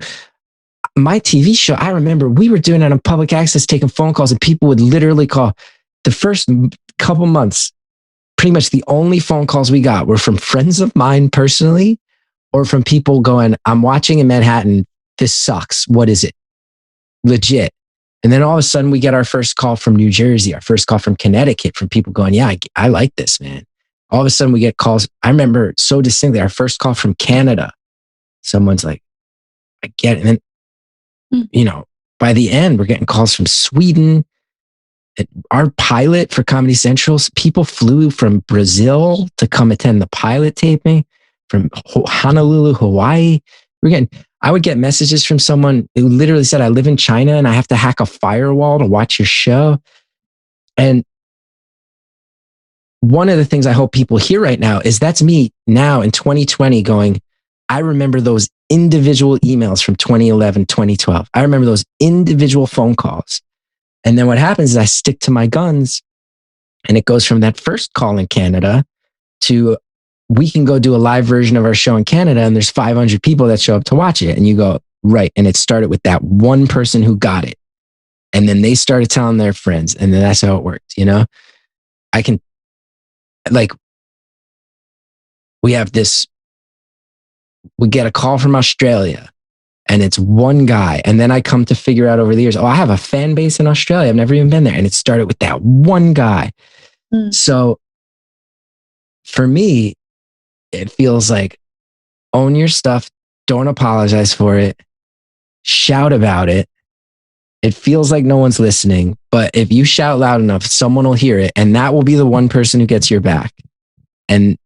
My TV show, I remember we were doing it on public access, taking phone calls, and people would literally call. The first couple months, pretty much the only phone calls we got were from friends of mine personally, or from people going, I'm watching in Manhattan. This sucks. What is it? Legit. And then all of a sudden we get our first call from New Jersey, our first call from Connecticut, from people going, yeah, I like this, man. All of a sudden we get calls. I remember so distinctly our first call from Canada. Someone's like, I get it. And then, by the end, we're getting calls from Sweden. Our pilot for Comedy Central, people flew from Brazil to come attend the pilot taping, from Honolulu, Hawaii. I would get messages from someone who literally said, I live in China and I have to hack a firewall to watch your show. And one of the things I hope people hear right now is that's me now in 2020 going, I remember those individual emails from 2011, 2012. I remember those individual phone calls. And then what happens is I stick to my guns, and it goes from that first call in Canada to, we can go do a live version of our show in Canada and there's 500 people that show up to watch it. And you go, right. And it started with that one person who got it. And then they started telling their friends. And then that's how it worked. I can, we get a call from Australia, and it's one guy. And then I come to figure out over the years, I have a fan base in Australia. I've never even been there. And it started with that one guy. Mm. So for me, it feels like, own your stuff. Don't apologize for it. Shout about it. It feels like no one's listening, but if you shout loud enough, someone will hear it, and that will be the one person who gets your back. And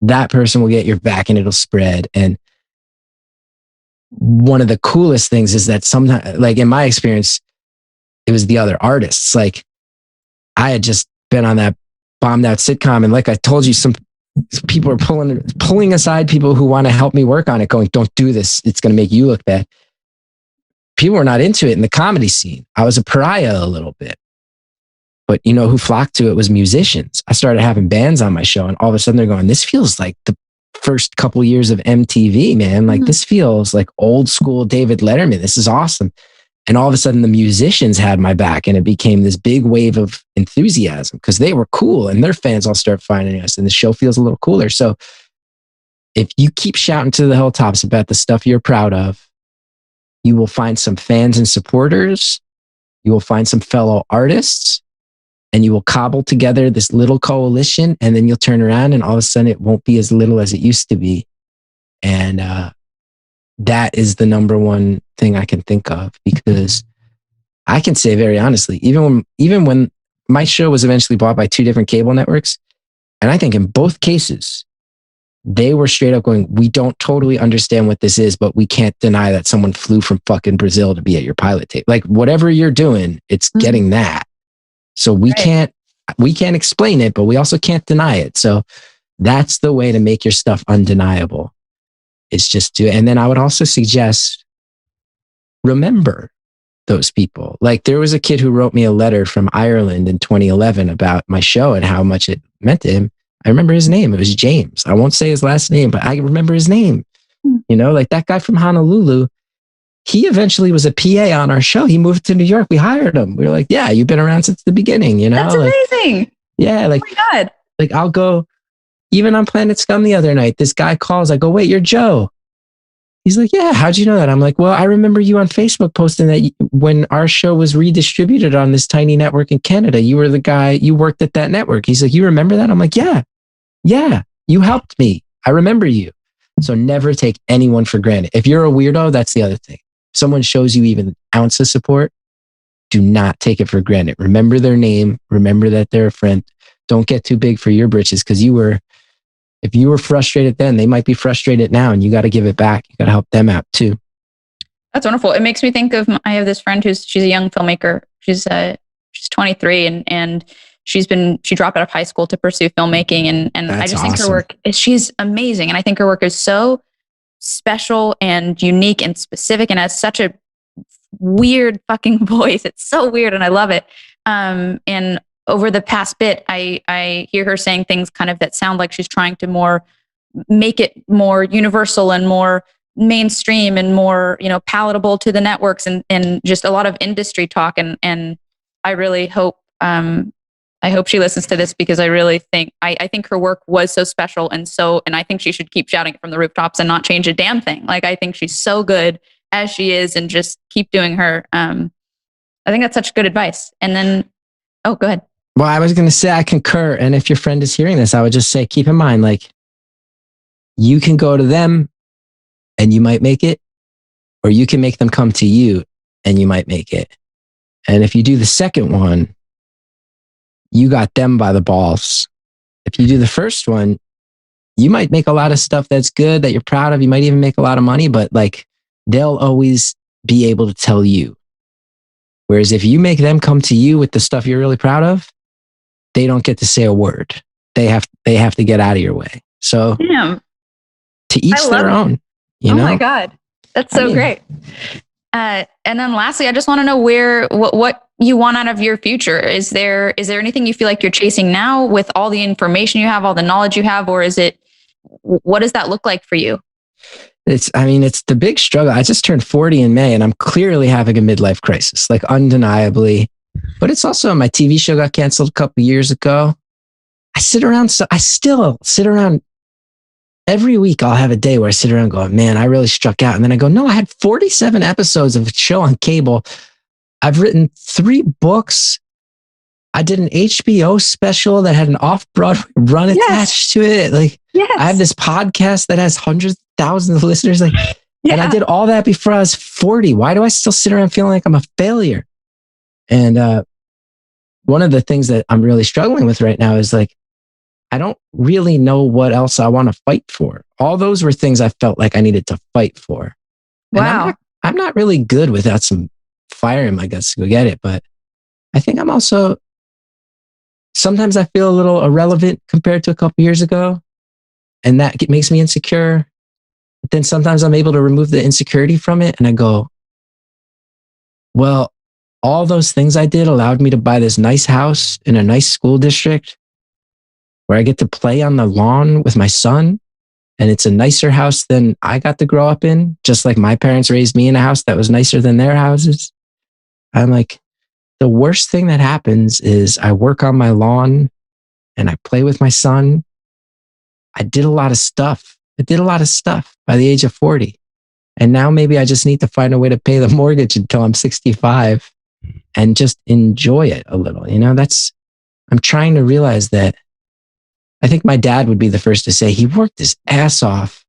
that person will get your back, and it'll spread. And one of the coolest things is that sometimes, like in my experience, it was the other artists. Like, I had just been on that bombed out sitcom, and like I told you, people are pulling aside people who want to help me work on it, going, don't do this. It's going to make you look bad. People were not into it in the comedy scene. I was a pariah a little bit. But you know who flocked to it was musicians. I started having bands on my show, and all of a sudden they're going, this feels like the first couple years of MTV, man. Like this feels like old school David Letterman. This is awesome. And all of a sudden the musicians had my back, and it became this big wave of enthusiasm because they were cool and their fans all start finding us, and the show feels a little cooler. So if you keep shouting to the hilltops about the stuff you're proud of, you will find some fans and supporters. You will find some fellow artists, and you will cobble together this little coalition, and then you'll turn around and all of a sudden it won't be as little as it used to be. And that is the number one thing I can think of, because I can say very honestly, even when my show was eventually bought by 2 different cable networks, and I think in both cases, they were straight up going, we don't totally understand what this is, but we can't deny that someone flew from fucking Brazil to be at your pilot tape. Like whatever you're doing, it's getting that. So we can't explain it, but we also can't deny it. So that's the way to make your stuff undeniable. It's just do it. And then I would also suggest, remember those people. Like there was a kid who wrote me a letter from Ireland in 2011 about my show and how much it meant to him. I remember his name. It was James. I won't say his last name, but I remember his name. You know, like that guy from Honolulu, he eventually was a PA on our show. He moved to New York. We hired him. We were like, yeah, you've been around since the beginning, you know? That's amazing. Yeah. Like, oh my God. Like I'll go, even on Planet Scum the other night, this guy calls. I go, wait, you're Joe. He's like, yeah, how'd you know that? I'm like, well, I remember you on Facebook posting that when our show was redistributed on this tiny network in Canada, you were the guy, you worked at that network. He's like, you remember that? I'm like, yeah, you helped me. I remember you. So never take anyone for granted. If you're a weirdo, that's the other thing. If someone shows you even an ounce of support, do not take it for granted. Remember their name. Remember that they're a friend. Don't get too big for your britches, because if you were frustrated then, they might be frustrated now, and you got to give it back. You got to help them out too. That's wonderful. It makes me think of, I have this friend she's a young filmmaker. She's 23 and she dropped out of high school to pursue filmmaking. And I just think her work she's amazing. And I think her work is so special and unique and specific, and has such a weird fucking voice. It's so weird, and I love it. And over the past bit, I hear her saying things kind of that sound like she's trying to make it more universal and more mainstream and more, palatable to the networks, and just a lot of industry talk. And I really hope, I hope she listens to this, because I really think, I think her work was so special. And I think she should keep shouting it from the rooftops and not change a damn thing. Like, I think she's so good as she is, and just keep doing her. I think that's such good advice. And then, go ahead. Well, I was going to say I concur. And if your friend is hearing this, I would just say, keep in mind, like, you can go to them and you might make it, or you can make them come to you and you might make it. And if you do the second one, you got them by the balls. If you do the first one, you might make a lot of stuff that's good, that you're proud of. You might even make a lot of money, but like, they'll always be able to tell you. Whereas if you make them come to you with the stuff you're really proud of, they don't get to say a word. They have to get out of your way. So damn. To each their own. You know? My God. That's so great. And then lastly, I just want to know what you want out of your future. Is there anything you feel like you're chasing now with all the information you have, all the knowledge you have, or what does that look like for you? It's the big struggle. I just turned 40 in May, and I'm clearly having a midlife crisis, like undeniably. But it's also, my TV show got canceled a couple years ago. I still sit around every week. I'll have a day where I sit around going, man, I really struck out. And then I go, no, I had 47 episodes of a show on cable. I've written 3 books. I did an HBO special that had an off-Broadway run attached to it. Like, I have this podcast that has hundreds of thousands of listeners. Like, and I did all that before I was 40. Why do I still sit around feeling like I'm a failure? And one of the things that I'm really struggling with right now is, like, I don't really know what else I want to fight for. All those were things I felt like I needed to fight for. Wow. I'm not really good without some fire in my guts to go get it. But I think I'm also, sometimes I feel a little irrelevant compared to a couple years ago. and that makes me insecure. But then sometimes I'm able to remove the insecurity from it, and I go, well, all those things I did allowed me to buy this nice house in a nice school district where I get to play on the lawn with my son. And it's a nicer house than I got to grow up in, just like my parents raised me in a house that was nicer than their houses. I'm like, the worst thing that happens is I work on my lawn and I play with my son. I did a lot of stuff. By the age of 40. And now maybe I just need to find a way to pay the mortgage until I'm 65 and just enjoy it a little. You know, I'm trying to realize that. I think my dad would be the first to say he worked his ass off,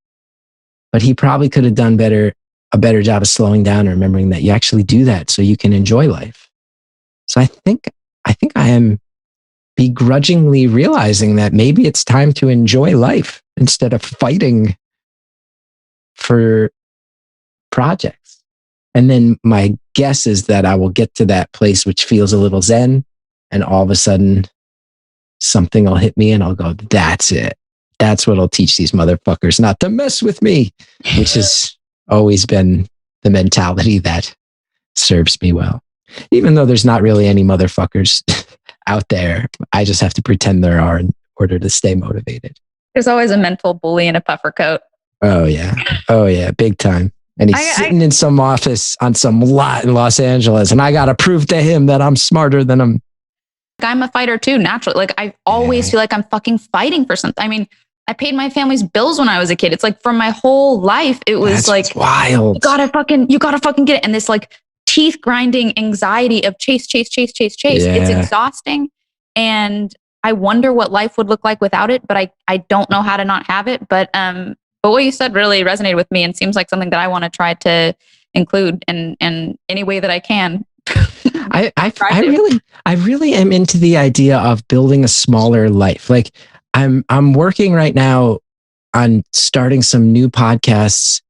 but he probably could have done a better job of slowing down and remembering that you actually do that so you can enjoy life. So I think I am begrudgingly realizing that maybe it's time to enjoy life instead of fighting for projects. And then my guess is that I will get to that place which feels a little zen, and all of a sudden something will hit me and I'll go, that's it. That's what'll teach these motherfuckers not to mess with me, which has always been the mentality that serves me well. Even though there's not really any motherfuckers out there, I just have to pretend there are in order to stay motivated. There's always a mental bully in a puffer coat. Oh yeah, big time. And he's sitting in some office on some lot in Los Angeles, and I got to prove to him that I'm smarter than him. I'm a fighter too, naturally. Like I always feel like I'm fucking fighting for something. I mean, I paid my family's bills when I was a kid. It's like for my whole life, it was like wild. You gotta fucking get it. And this like teeth grinding anxiety of chase. Yeah. It's exhausting. And I wonder what life would look like without it, but I don't know how to not have it. But what you said really resonated with me and seems like something that I want to try to include in any way that I can. I really am into the idea of building a smaller life. Like I'm working right now on starting some new podcasts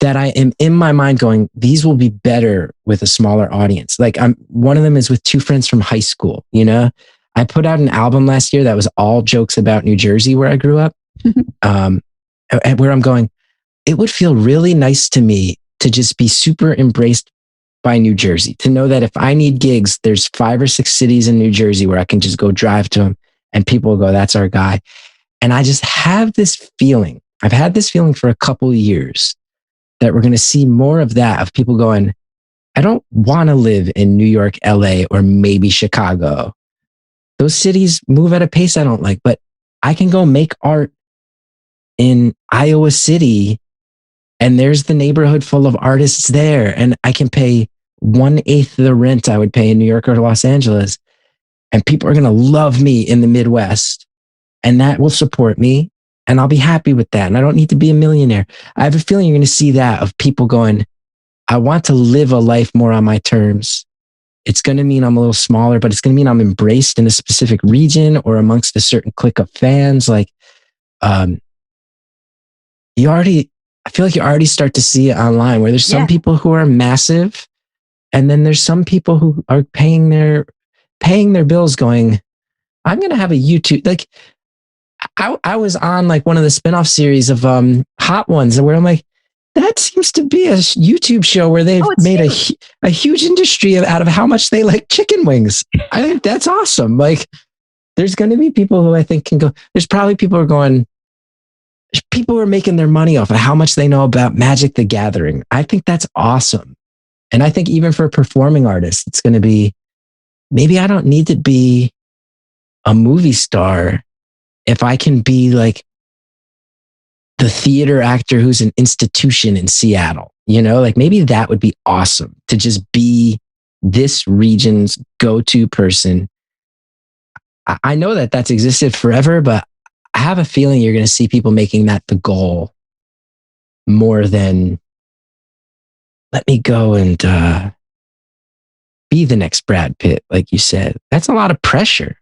that I am in my mind going, these will be better with a smaller audience. Like one of them is with two friends from high school. You know, I put out an album last year that was all jokes about New Jersey, where I grew up. Where I'm going, it would feel really nice to me to just be super embraced by New Jersey, to know that if I need gigs, there's 5 or 6 cities in New Jersey where I can just go drive to them and people will go, that's our guy. And I just have this feeling, I've had this feeling for a couple of years that we're going to see more of that, of people going, I don't want to live in New York, LA, or maybe Chicago. Those cities move at a pace I don't like, but I can go make art in Iowa City and there's the neighborhood full of artists there. And I can pay 1/8 the rent I would pay in New York or Los Angeles. And people are going to love me in the Midwest. And that will support me. And I'll be happy with that. And I don't need to be a millionaire. I have a feeling you're going to see that, of people going, I want to live a life more on my terms. It's going to mean I'm a little smaller, but it's going to mean I'm embraced in a specific region or amongst a certain clique of fans. Like, I feel like you already start to see it online, where there's some people who are massive, and then there's some people who are paying their bills going, I'm going to have a YouTube. Like I was on like one of the spinoff series of Hot Ones, where I'm like, that seems to be a YouTube show where they've made a huge industry out of how much they like chicken wings. I think that's awesome. Like, there's going to be people who I think can go. There's probably people who are going. People are making their money off of how much they know about Magic the Gathering. I think that's awesome. And I think even for performing artists, it's going to be, maybe I don't need to be a movie star if I can be like the theater actor who's an institution in Seattle. You know, like maybe that would be awesome, to just be this region's go-to person. I know that that's existed forever, but I have a feeling you're going to see people making that the goal more than, let me go and be the next Brad Pitt, like you said. That's a lot of pressure.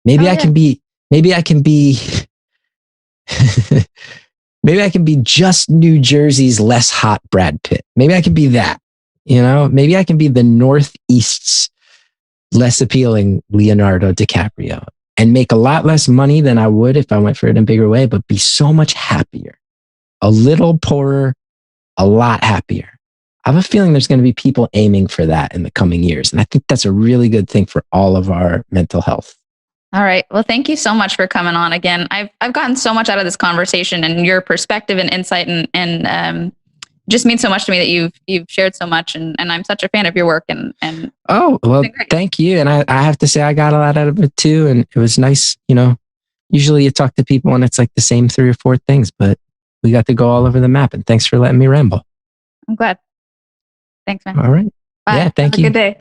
Maybe I can be maybe I can be just New Jersey's less hot Brad Pitt. Maybe I can be that, you know? Maybe I can be the Northeast's less appealing Leonardo DiCaprio. and make a lot less money than I would if I went for it in a bigger way, but be so much happier, a little poorer, a lot happier. I have a feeling there's going to be people aiming for that in the coming years. And I think that's a really good thing for all of our mental health. All right. Well, thank you so much for coming on again. I've gotten so much out of this conversation, and your perspective and insight and just means so much to me that you've shared so much, and I'm such a fan of your work and oh, well, thank you. And I have to say I got a lot out of it too. And it was nice, usually you talk to people and it's like the same 3 or 4 things, but we got to go all over the map, and thanks for letting me ramble. I'm glad. Thanks, man. All right. Bye. Yeah, thank you. Have a good day.